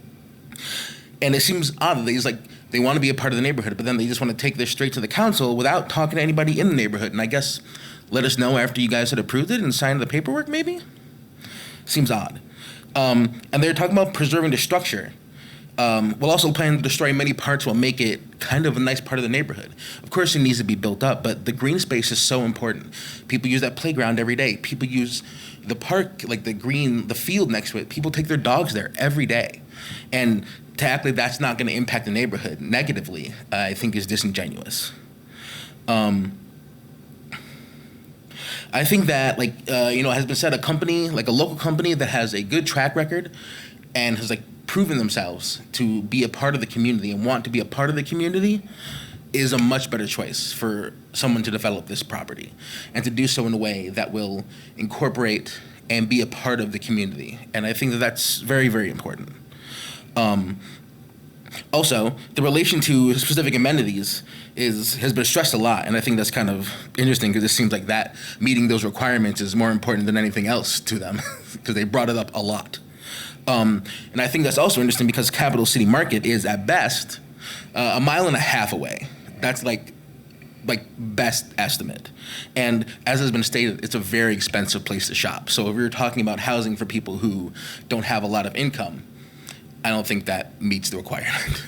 it seems odd that they want to be a part of the neighborhood, but then they just want to take this straight to the council without talking to anybody in the neighborhood. And I guess let us know after you guys had approved it and signed the paperwork, maybe? Seems odd. And they're talking about preserving the structure. We'll also plan to destroy many parts will make it kind of a nice part of the neighborhood. Of course, it needs to be built up, but the green space is so important. People use that playground every day. People use the park, like the field next to it. People take their dogs there every day. And to act like that's not going to impact the neighborhood negatively, I think is disingenuous. I think that, has been said, a local company that has a good track record and has proven themselves to be a part of the community and want to be a part of the community is a much better choice for someone to develop this property and to do so in a way that will incorporate and be a part of the community. And I think that that's very, very important. Also, the relation to specific amenities has been stressed a lot, and I think that's kind of interesting because it seems like that meeting those requirements is more important than anything else to them because they brought it up a lot. And I think that's also interesting because Capital City Market is at best a mile and a half away. That's like best estimate. And as has been stated, it's a very expensive place to shop. So if we were talking about housing for people who don't have a lot of income, I don't think that meets the requirement.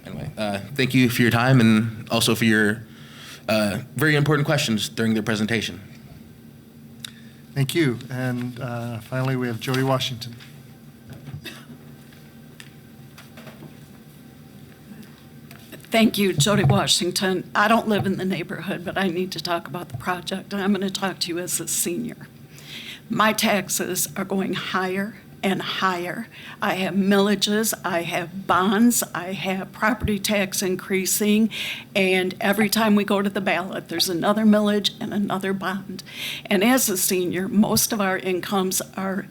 Anyway, thank you for your time and also for your very important questions during their presentation. Thank you. And finally, we have Jody Washington. Thank you, Jody Washington. I don't live in the neighborhood, but I need to talk about the project, and I'm going to talk to you as a senior. My taxes are going higher and higher. I have millages, I have bonds, I have property tax increasing, and every time we go to the ballot, there's another millage and another bond. And as a senior, most of our incomes are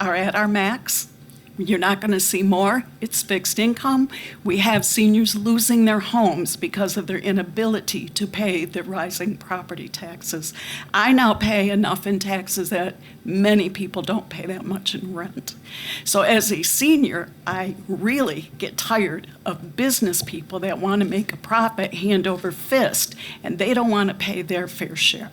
at our max. You're not going to see more. It's fixed income. We have seniors losing their homes because of their inability to pay the rising property taxes. I now pay enough in taxes that many people don't pay that much in rent. So as a senior, I really get tired of business people that want to make a profit hand over fist, and they don't want to pay their fair share.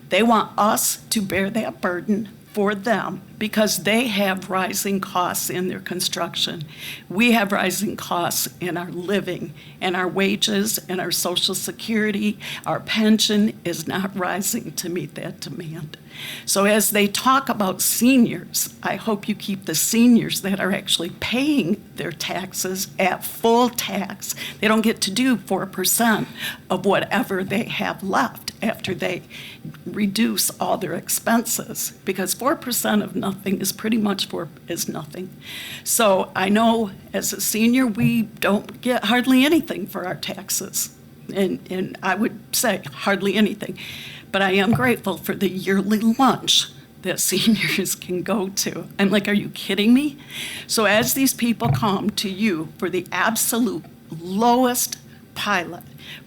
They want us to bear that burden for them because they have rising costs in their construction. We have rising costs in our living and our wages and our Social Security. Our pension is not rising to meet that demand. So as they talk about seniors, I hope you keep the seniors that are actually paying their taxes at full tax. They don't get to do 4% of whatever they have left after they reduce all their expenses, because 4% of nothing is pretty much is nothing. So I know as a senior, we don't get hardly anything for our taxes. And I would say hardly anything. But I am grateful for the yearly lunch that seniors can go to. I'm like, are you kidding me? So as these people come to you for the absolute lowest pilot,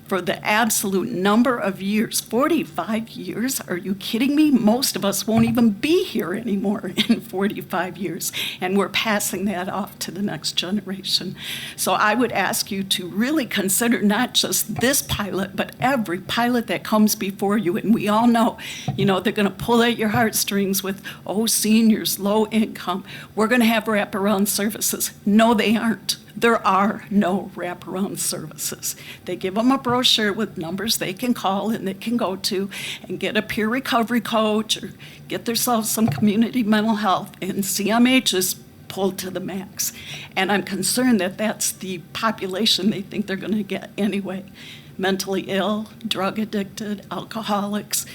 for the absolute number of years, 45 years, are you kidding me? Most of us won't even be here anymore in 45 years, and we're passing that off to the next generation. So I would ask you to really consider not just this pilot, but every pilot that comes before you. And we all know, they're going to pull at your heartstrings with, seniors, low income. We're going to have wraparound services. No, they aren't. There are no wraparound services. They give them a brochure with numbers they can call and they can go to and get a peer recovery coach or get themselves some community mental health. And CMH is pulled to the max. And I'm concerned that that's the population they think they're going to get anyway. Mentally ill, drug addicted, alcoholics.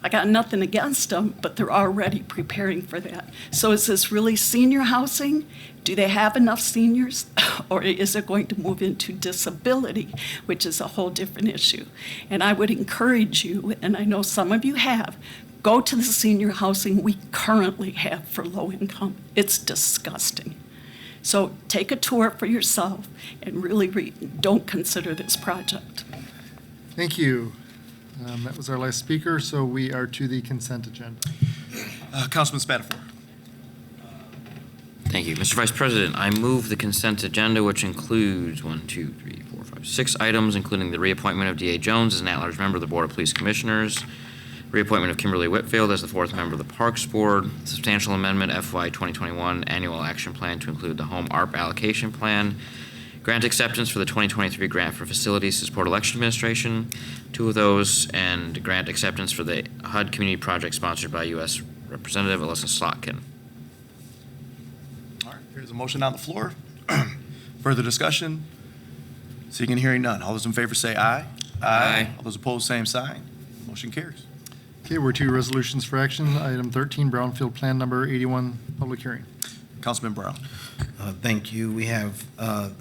I got nothing against them, but they're already preparing for that. So is this really senior housing? Do they have enough seniors? Or is it going to move into disability, which is a whole different issue? And I would encourage you, and I know some of you have, go to the senior housing we currently have for low income. It's disgusting. So take a tour for yourself and really don't consider this project. Thank you. That was our last speaker, so we are to the consent agenda. Councilman Spatafor. Thank you. Mr. Vice President, I move the consent agenda, which includes 6 items, including the reappointment of D.A. Jones as an at-large member of the Board of Police Commissioners, reappointment of Kimberly Whitfield as the 4th member of the Parks Board, substantial amendment FY 2021 annual action plan to include the home ARP allocation plan, grant acceptance for the 2023 grant for facilities to support election administration, 2 of those, and grant acceptance for the HUD community project sponsored by U.S. Representative Alyssa Slotkin. All right, there's a motion on the floor. Further discussion? Seeing and hearing none. All those in favor say aye. Aye. All those opposed, same sign. Motion carries. Okay, we're to resolutions for action. Item 13, Brownfield Plan Number 81, public hearing. Councilman Brown. Thank you. We have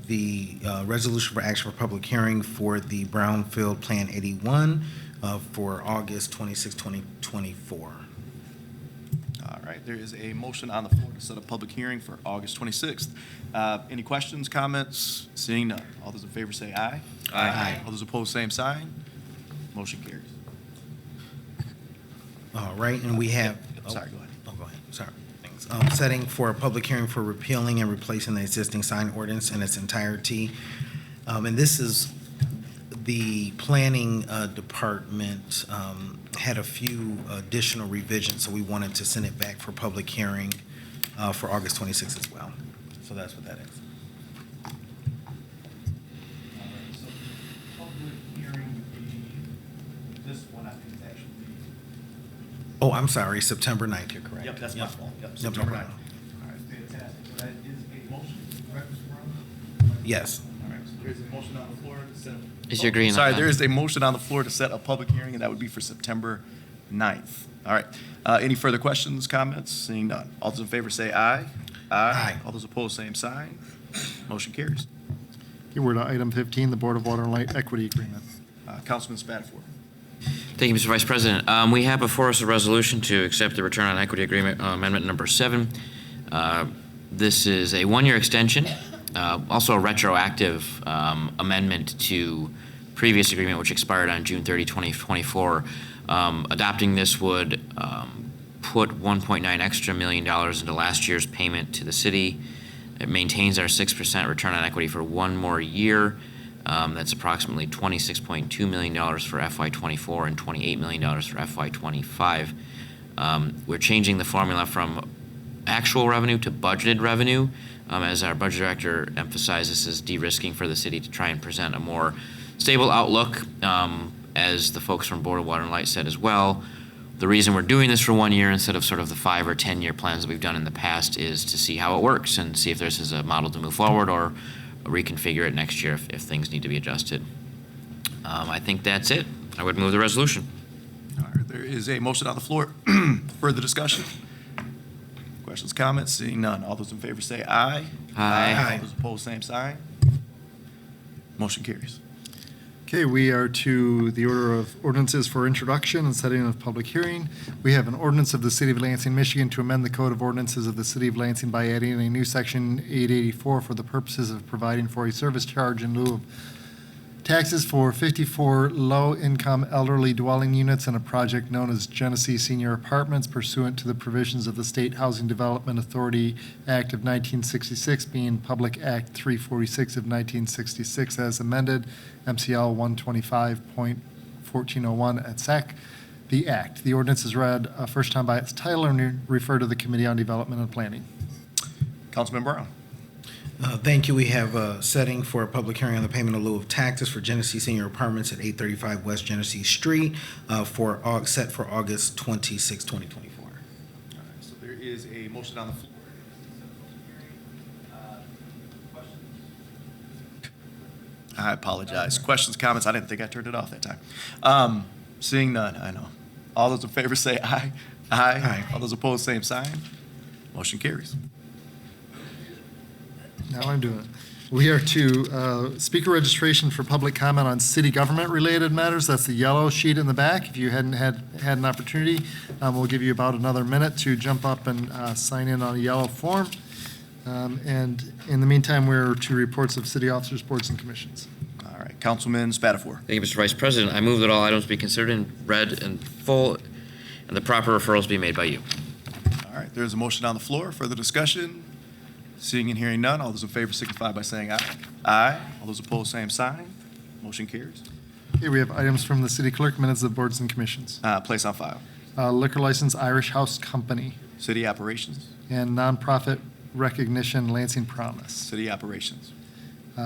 the resolution for action for public hearing for the Brownfield Plan 81 for August 26, 2024. All right, there is a motion on the floor to set a public hearing for August 26th. Any questions, comments? Seeing none. All those in favor say aye. Aye. All those opposed, same sign. Motion carries. All right, and we have. Sorry, go ahead. Oh, go ahead. Sorry. Thanks. Setting for a public hearing for repealing and replacing the existing sign ordinance in its entirety. And this is the planning department had a few additional revisions, so we wanted to send it back for public hearing for August 26th as well. So that's what that is. Oh, I'm sorry, September 9th, you're correct. Yep, that's my fault. Yep, Yep, September no 9th. problem. All right, fantastic. So that is a motion, correct, Mr. Brown? Yes. All right, so there's a motion on the floor to set. Is you agreeing on Sorry, that? there is a motion on the floor to set a public hearing, and that would be for September 9th. All right. Any further questions, comments? Seeing none. All those in favor say aye. Aye. All those opposed, same sign. Motion carries. Okay, we're to item 15, the Board of Water and Light Equity Agreement. Councilman Spatafor. Thank you, Mr. Vice President. We have before us a resolution to accept the Return on Equity Agreement, Amendment Number 7. This is a 1-year extension, also a retroactive amendment to previous agreement, which expired on June 30, 2024. Adopting this would put $1.9 extra million into last year's payment to the city. It maintains our 6% return on equity for 1 more year. That's approximately $26.2 million for FY24 and $28 million for FY25. We're changing the formula from actual revenue to budgeted revenue. As our budget director emphasized, this is de-risking for the city to try and present a more stable outlook. As the folks from Board of Water and Light said as well, the reason we're doing this for 1 year instead of sort of the 5 or 10 year plans that we've done in the past is to see how it works and see if this is a model to move forward or reconfigure it next year if things need to be adjusted. I think that's it. I would move the resolution. All right, there is a motion on the floor. Further discussion? Questions, comments? Seeing none. All those in favor say aye. Aye. All those opposed, same sign. Motion carries. Okay, we are to the order of ordinances for introduction and setting of public hearing. We have an ordinance of the City of Lansing, Michigan to amend the Code of Ordinances of the City of Lansing by adding a new section 884 for the purposes of providing for a service charge in lieu of taxes for 54 low-income elderly dwelling units in a project known as Genesee Senior Apartments pursuant to the provisions of the State Housing Development Authority Act of 1966, being Public Act 346 of 1966 as amended, MCL 125.1401 et sec. The Act. The ordinance is read first time by its title and referred to the Committee on Development and Planning. Councilman Brown. Thank you. We have a setting for a public hearing on the payment in lieu of taxes for Genesee Senior Apartments at 835 West Genesee Street set for August 26, 2024. All right, so there is a motion on the floor. I apologize. Questions, comments? I didn't think I turned it off that time. Seeing none, I know. All those in favor say aye. Aye. All those opposed, same sign. Motion carries. Now I'm doing it. We are to speaker registration for public comment on city government-related matters. That's the yellow sheet in the back. If you hadn't had an opportunity, we'll give you about another minute to jump up and sign in on a yellow form. And in the meantime, we're to reports of city officers, boards, and commissions. All right, Councilman Spatafor. Thank you, Mr. Vice President. I move that all items be considered and read in full and the proper referrals be made by you. All right, there's a motion on the floor. Further discussion? Seeing and hearing none, all those in favor signify by saying aye. Aye. All those opposed, same sign. Motion carries. Okay, we have items from the city clerk, minutes of boards and commissions. Place on file. Liquor license Irish House Company City operations. and nonprofit recognition Lansing Promise. City operations.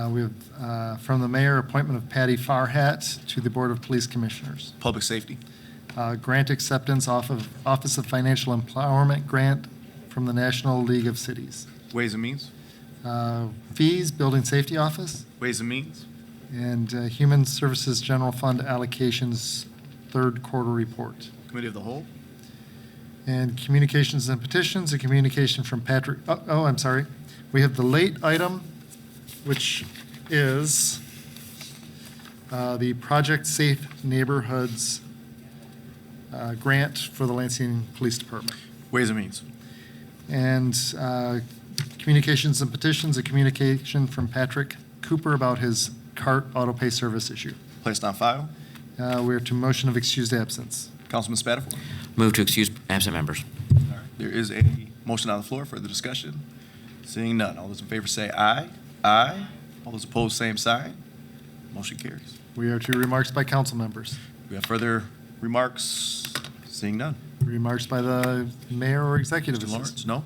We have from the mayor, appointment of Patty Farhat to the Board of Police Commissioners. Public safety. Grant acceptance off of Office of Financial Empowerment grant from the National League of Cities. Ways and means. Fees, Building Safety Office, Ways and means. and Human Services General Fund allocations, third quarter report. Committee of the whole. And communications and petitions, a communication from Patrick, I'm sorry. We have the late item, which is the Project Safe Neighborhoods grant for the Lansing Police Department. Ways and means. And communications and petitions, a communication from Patrick Cooper about his cart auto pay service issue. Placed on file. We're to motion of excused absence. Councilman Spatafor. Move to excuse absent members. There is a motion on the floor for the discussion. Seeing none, all those in favor say aye. Aye. All those opposed, same sign. Motion carries. We are to remarks by council members. We have further remarks. Seeing none. Remarks by the mayor or executive Mr. Lawrence, assistant. no?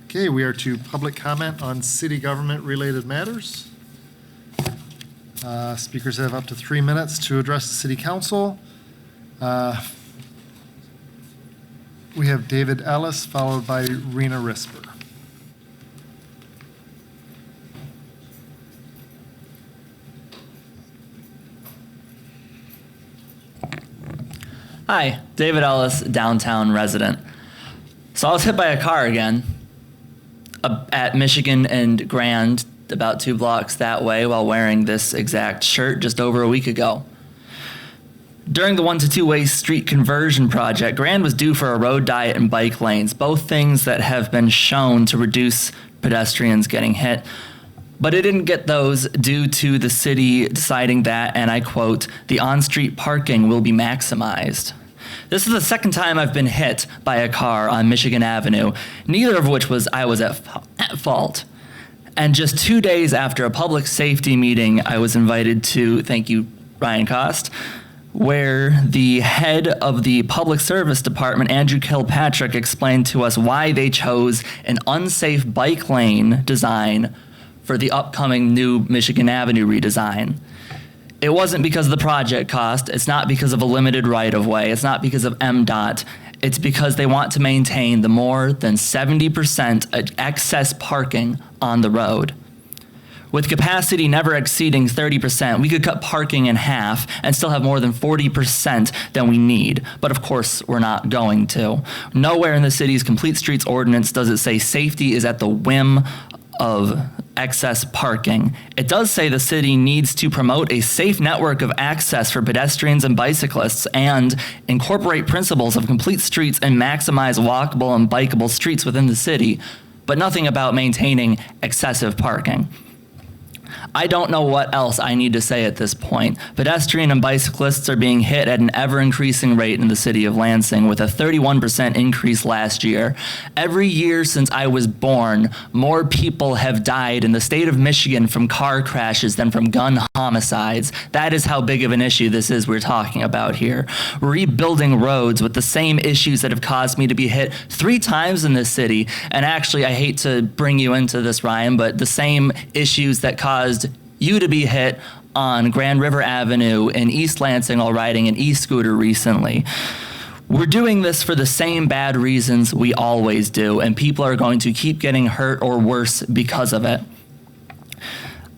Okay, we are to public comment on city government-related matters. Speakers have up to 3 minutes to address the city council. We have David Ellis, followed by Rena Risper. Hi, David Ellis, downtown resident. So I was hit by a car again at Michigan and Grand, about 2 blocks that way, while wearing this exact shirt just over a week ago. During the 1 to 2 way street conversion project, Grand was due for a road diet and bike lanes, both things that have been shown to reduce pedestrians getting hit. But it didn't get those due to the city deciding that, and I quote, the on-street parking will be maximized. This is the second time I've been hit by a car on Michigan Avenue, neither of which I was at fault. And just 2 days after a public safety meeting I was invited to, thank you, Ryan Cost, where the head of the public service department, Andrew Kilpatrick, explained to us why they chose an unsafe bike lane design for the upcoming new Michigan Avenue redesign. It wasn't because of the project cost. It's not because of a limited right-of-way. It's not because of MDOT. It's because they want to maintain the more than 70% excess parking on the road. With capacity never exceeding 30%, we could cut parking in half and still have more than 40% than we need. But of course, we're not going to. Nowhere in the city's Complete Streets ordinance does it say safety is at the whim of excess parking. It does say the city needs to promote a safe network of access for pedestrians and bicyclists and incorporate principles of complete streets and maximize walkable and bikeable streets within the city, but nothing about maintaining excessive parking. I don't know what else I need to say at this point. Pedestrian and bicyclists are being hit at an ever-increasing rate in the city of Lansing, with a 31% increase last year. Every year since I was born, more people have died in the state of Michigan from car crashes than from gun homicides. That is how big of an issue this is we're talking about here. Rebuilding roads with the same issues that have caused me to be hit 3 times in this city. And actually, I hate to bring you into this, Ryan, but the same issues that caused you to be hit on Grand River Avenue in East Lansing while riding an e-scooter recently. We're doing this for the same bad reasons we always do, and people are going to keep getting hurt or worse because of it.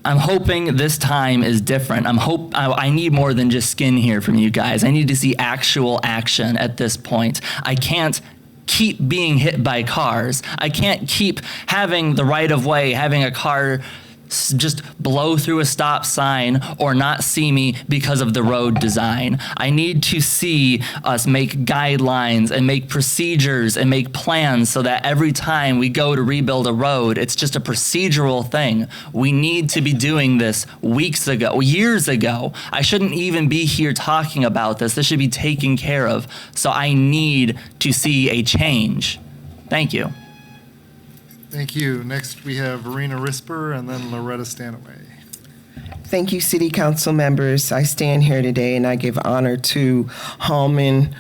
I'm hoping this time is different. I need more than just skin here from you guys. I need to see actual action at this point. I can't keep being hit by cars. I can't keep having the right of way, having a car just blow through a stop sign or not see me because of the road design. I need to see us make guidelines and make procedures and make plans so that every time we go to rebuild a road, it's just a procedural thing. We need to be doing this weeks ago, years ago. I shouldn't even be here talking about this. This should be taken care of. So I need to see a change. Thank you. Thank you. Next, we have Verena Risper and then Loretta Stanaway. Thank you, City Council members. I stand here today and I give honor to Hallman,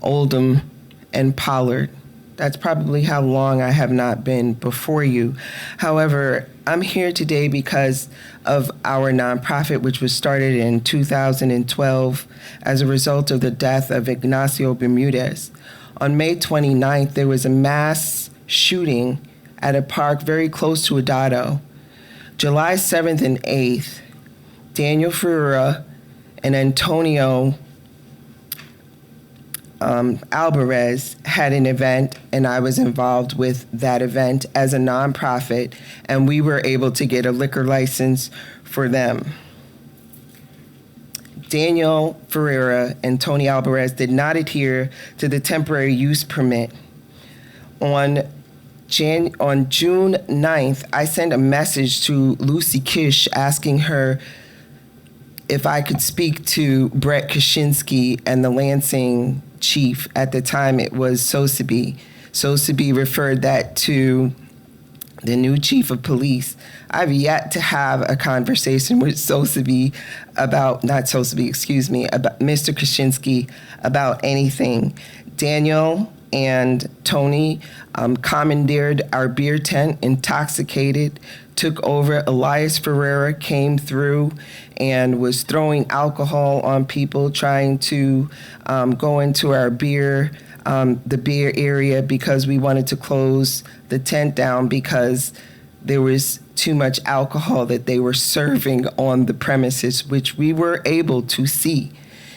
Oldham, and Pollard. That's probably how long I have not been before you. However, I'm here today because of our nonprofit, which was started in 2012 as a result of the death of Ignacio Bermudez. On May 29th, there was a mass shooting at a park very close to Adado. July 7th and 8th, Daniel Ferreira and Antonio Alvarez had an event, and I was involved with that event as a nonprofit, and we were able to get a liquor license for them. Daniel Ferreira and Tony Alvarez did not adhere to the temporary use permit. On June 9th, I sent a message to Lucy Kish asking her if I could speak to Brett Kaczynski and the Lansing chief. At the time, it was Sosaby. Sosaby referred that to the new chief of police. I've yet to have a conversation with Sosaby about, not Sosaby, excuse me, about Mr. Kaczynski about anything. Daniel and Tony commandeered our beer tent, intoxicated, took over. Elias Ferreira came through and was throwing alcohol on people, trying to go into our the beer area because we wanted to close the tent down because there was too much alcohol that they were serving on the premises, which we were able to see.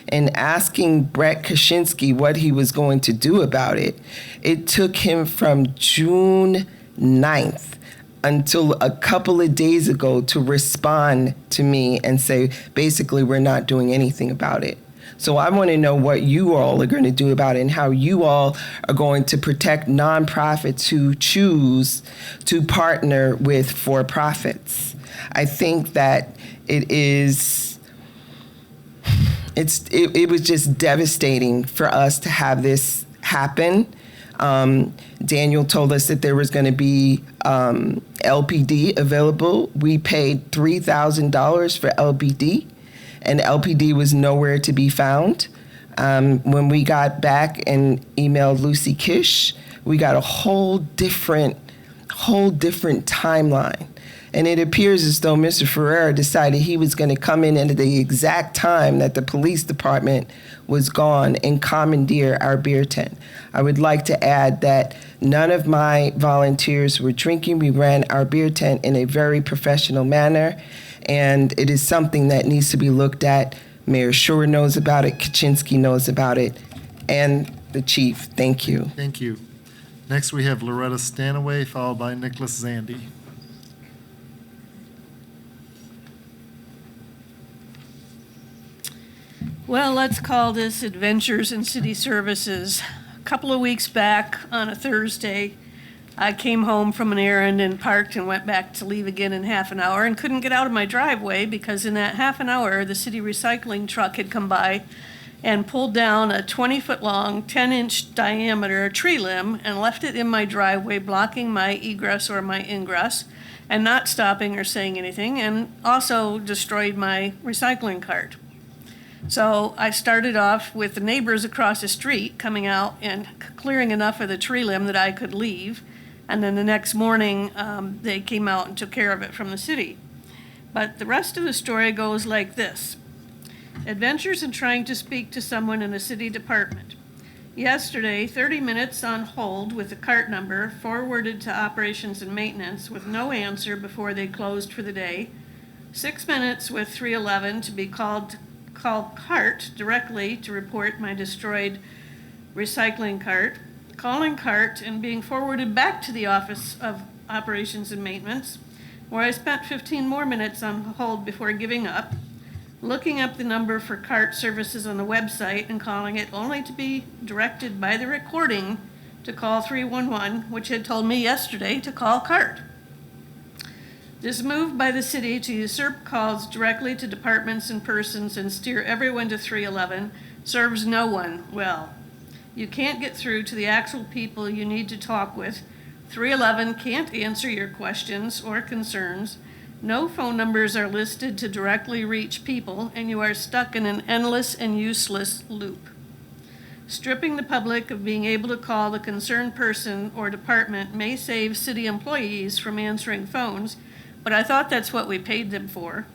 And asking Brett Kaczynski what he was going to do about it, it took him from June 9th until a couple of days ago to respond to me and say, basically, we're not doing anything about it. So I want to know what you all are going to do about it and how you all are going to protect nonprofits who choose to partner with for-profits. I think that it was just devastating for us to have this happen. Daniel told us that there was going to be LPD available. We paid $3,000 for LPD, and LPD was nowhere to be found. When we got back and emailed Lucy Kish, we got a whole different timeline. And it appears as though Mr. Ferreira decided he was going to come in at the exact time that the police department was gone and commandeer our beer tent. I would like to add that none of my volunteers were drinking. We ran our beer tent in a very professional manner, and it is something that needs to be looked at. Mayor Shore knows about it, Kaczynski knows about it, and the chief. Thank you. Thank you. Next, we have Loretta Stanaway, followed by Nicholas Zandy. Well, let's call this Adventures in City Services. A couple of weeks back on a Thursday, I came home from an errand and parked and went back to leave again in half an hour and couldn't get out of my driveway because in that half an hour, the city recycling truck had come by and pulled down a 20-foot-long, 10-inch diameter tree limb and left it in my driveway, blocking my egress or my ingress and not stopping or saying anything, and also destroyed my recycling cart. So I started off with the neighbors across the street coming out and clearing enough of the tree limb that I could leave. And then the next morning, they came out and took care of it from the city. But the rest of the story goes like this. Adventures in trying to speak to someone in a city department. Yesterday, 30 minutes on hold with the cart number forwarded to operations and maintenance with no answer before they closed for the day. 6 minutes with 311 to be called CART directly to report my destroyed recycling cart, calling CART and being forwarded back to the Office of Operations and Maintenance, where I spent 15 more minutes on hold before giving up, looking up the number for CART services on the website and calling it only to be directed by the recording to call 311, which had told me yesterday to call CART. This move by the city to usurp calls directly to departments and persons and steer everyone to 311 serves no one well. You can't get through to the actual people you need to talk with. 311 can't answer your questions or concerns. No phone numbers are listed to directly reach people, and you are stuck in an endless and useless loop. Stripping the public of being able to call the concerned person or department may save city employees from answering phones, but I thought that's what we paid them for.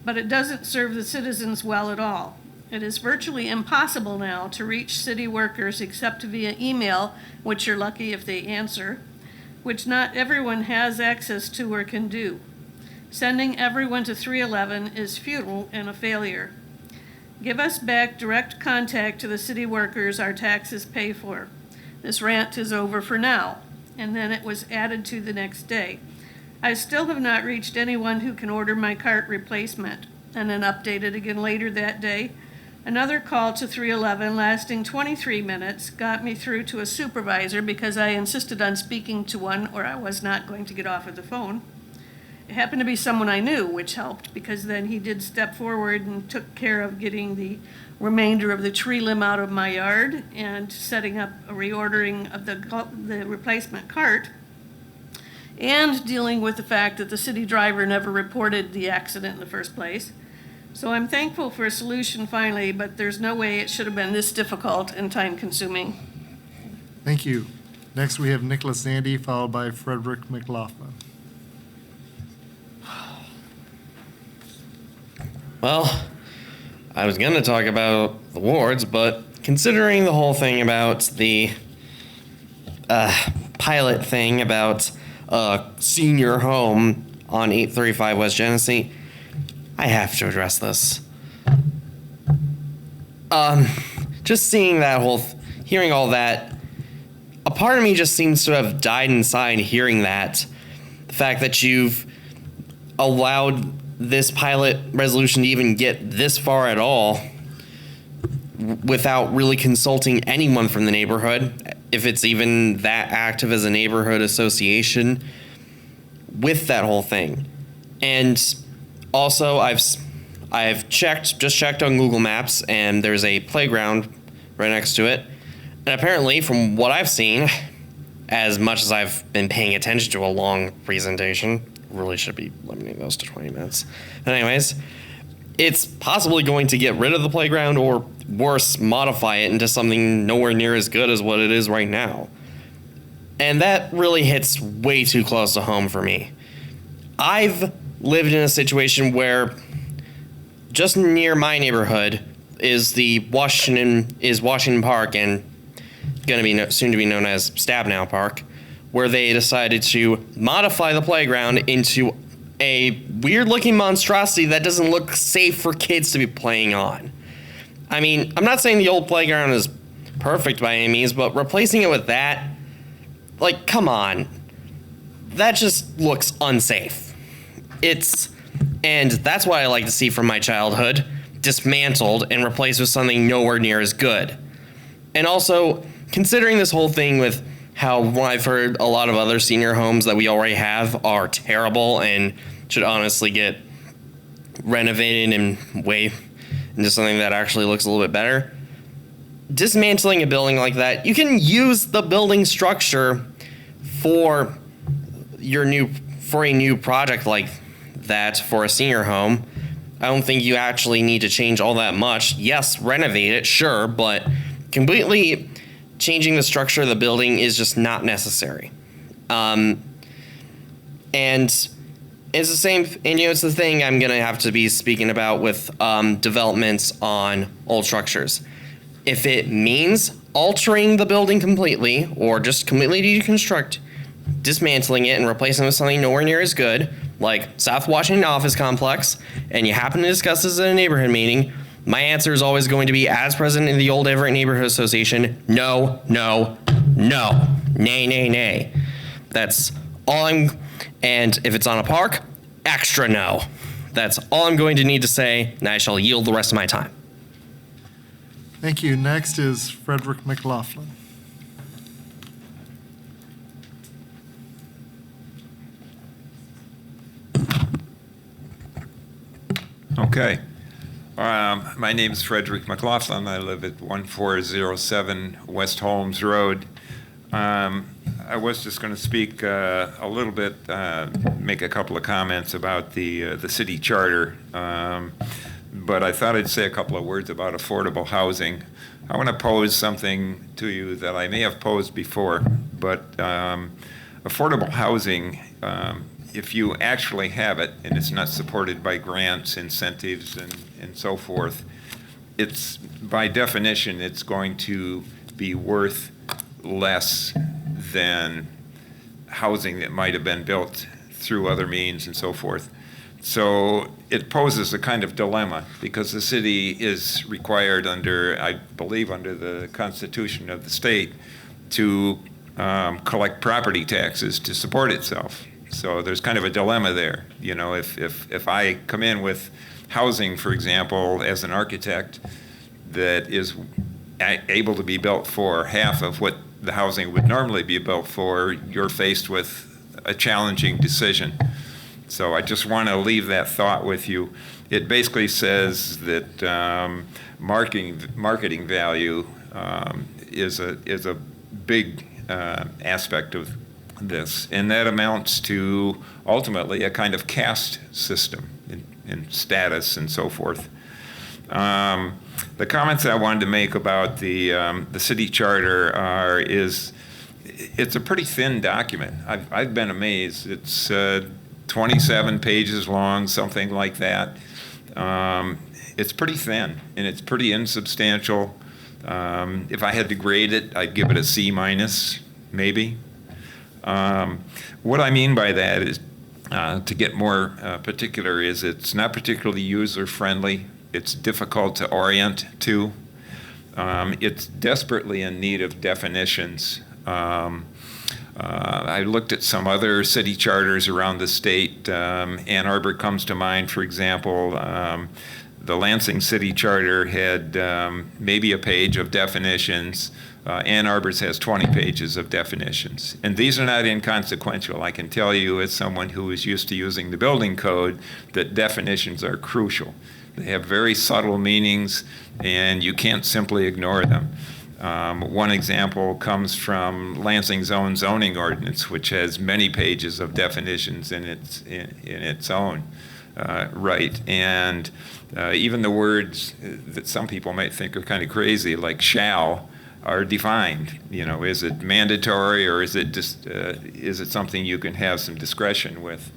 But it doesn't serve the citizens well at all. It is virtually impossible now to reach city workers except via email, which you're lucky if they answer, which not everyone has access to or can do. Sending everyone to 311 is futile and a failure. Give us back direct contact to the city workers our taxes pay for. This rant is over for now, and then it was added to the next day. I still have not reached anyone who can order my cart replacement, and then updated again later that day. Another call to 311 lasting 23 minutes got me through to a supervisor because I insisted on speaking to one or I was not going to get off of the phone. It happened to be someone I knew, which helped because then he did step forward and took care of getting the remainder of the tree limb out of my yard and setting up a reordering of the replacement cart, and dealing with the fact that the city driver never reported the accident in the first place. So I'm thankful for a solution finally, but there's no way it should have been this difficult and time-consuming. Thank you. Next, we have Nicholas Zandy, followed by Frederick McLaughlin. Well, I was going to talk about the wards, but considering the whole thing about the pilot thing about senior home on 835 West Genesee, I have to address this. Just seeing that hearing all that, a part of me just seems to have died inside hearing that. The fact that you've allowed this pilot resolution to even get this far at all without really consulting anyone from the neighborhood, if it's even that active as a neighborhood association, with that whole thing. And also, I've checked on Google Maps, and there's a playground right next to it. And apparently, from what I've seen, as much as I've been paying attention to a long presentation, really should be limiting those to 20 minutes. But anyways, it's possibly going to get rid of the playground or worse, modify it into something nowhere near as good as what it is right now. And that really hits way too close to home for me. I've lived in a situation where just near my neighborhood is Washington Park, and going to be soon to be known as Stabnow Park, where they decided to modify the playground into a weird-looking monstrosity that doesn't look safe for kids to be playing on. I mean, I'm not saying the old playground is perfect by any means, but replacing it with that, like, come on. That just looks unsafe. And that's what I like to see from my childhood, dismantled and replaced with something nowhere near as good. And also, considering this whole thing with how I've heard a lot of other senior homes that we already have are terrible and should honestly get renovated and way into something that actually looks a little bit better. Dismantling a building like that, you can use the building structure for a new project like that for a senior home. I don't think you actually need to change all that much. Yes, renovate it, sure, but completely changing the structure of the building is just not necessary. And it's the same, and it's the thing I'm gonna have to be speaking about with developments on old structures. If it means altering the building completely, or just completely deconstruct, dismantling it and replacing it with something nowhere near as good, like South Washington Office Complex, and you happen to discuss this at a neighborhood meeting, my answer is always going to be, as president of the Old Everett Neighborhood Association, no, no, no, nay, nay, nay. That's all and if it's on a park, extra no. That's all I'm going to need to say, and I shall yield the rest of my time. Thank you. Next is Frederick McLaughlin. Okay. My name is Frederick McLaughlin. I live at 1407 West Holmes Road. I was just going to speak a little bit, make a couple of comments about the city charter, but I thought I'd say a couple of words about affordable housing. I want to pose something to you that I may have posed before, but affordable housing, if you actually have it and it's not supported by grants, incentives, and so forth, it's by definition it's going to be worth less than housing that might have been built through other means and so forth. So it poses a kind of dilemma because the city is required under, I believe under the Constitution of the state, to collect property taxes to support itself. So there's kind of a dilemma there. You know, if I come in with housing, for example, as an architect that is able to be built for half of what the housing would normally be built for, you're faced with a challenging decision. So I just want to leave that thought with you. It basically says that marketing value is a big aspect of this, and that amounts to ultimately a kind of caste system in status and so forth. The comments I wanted to make about the city charter it's a pretty thin document. I've been amazed. It's 27 pages long, something like that. It's pretty thin and it's pretty insubstantial. If I had to grade it, I'd give it a C minus, maybe. What I mean by that is, to get more particular, is it's not particularly user-friendly. It's difficult to orient to. It's desperately in need of definitions. I looked at some other city charters around the state. Ann Arbor comes to mind, for example. The Lansing City Charter had maybe a page of definitions. Ann Arbor's has 20 pages of definitions. And these are not inconsequential. I can tell you as someone who is used to using the building code that definitions are crucial. They have very subtle meanings and you can't simply ignore them. One example comes from Lansing's own zoning ordinance, which has many pages of definitions in its own right. And even the words that some people might think are kind of crazy, like shall, are defined. You know, is it mandatory or is it just is it something you can have some discretion with?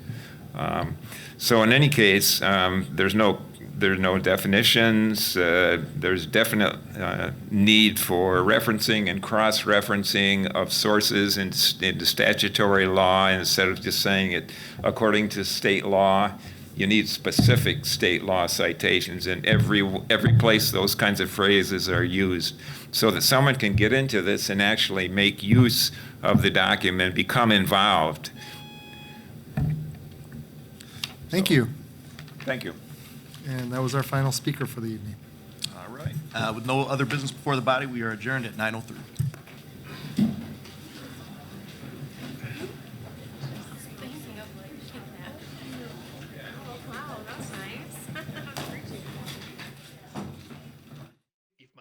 So in any case, there's no definitions. There's definite need for referencing and cross-referencing of sources into statutory law instead of just saying it according to state law. You need specific state law citations in every place those kinds of phrases are used so that someone can get into this and actually make use of the document, become involved. Thank you. Thank you. And that was our final speaker for the evening. All right. With no other business before the body, we are adjourned at 9:03.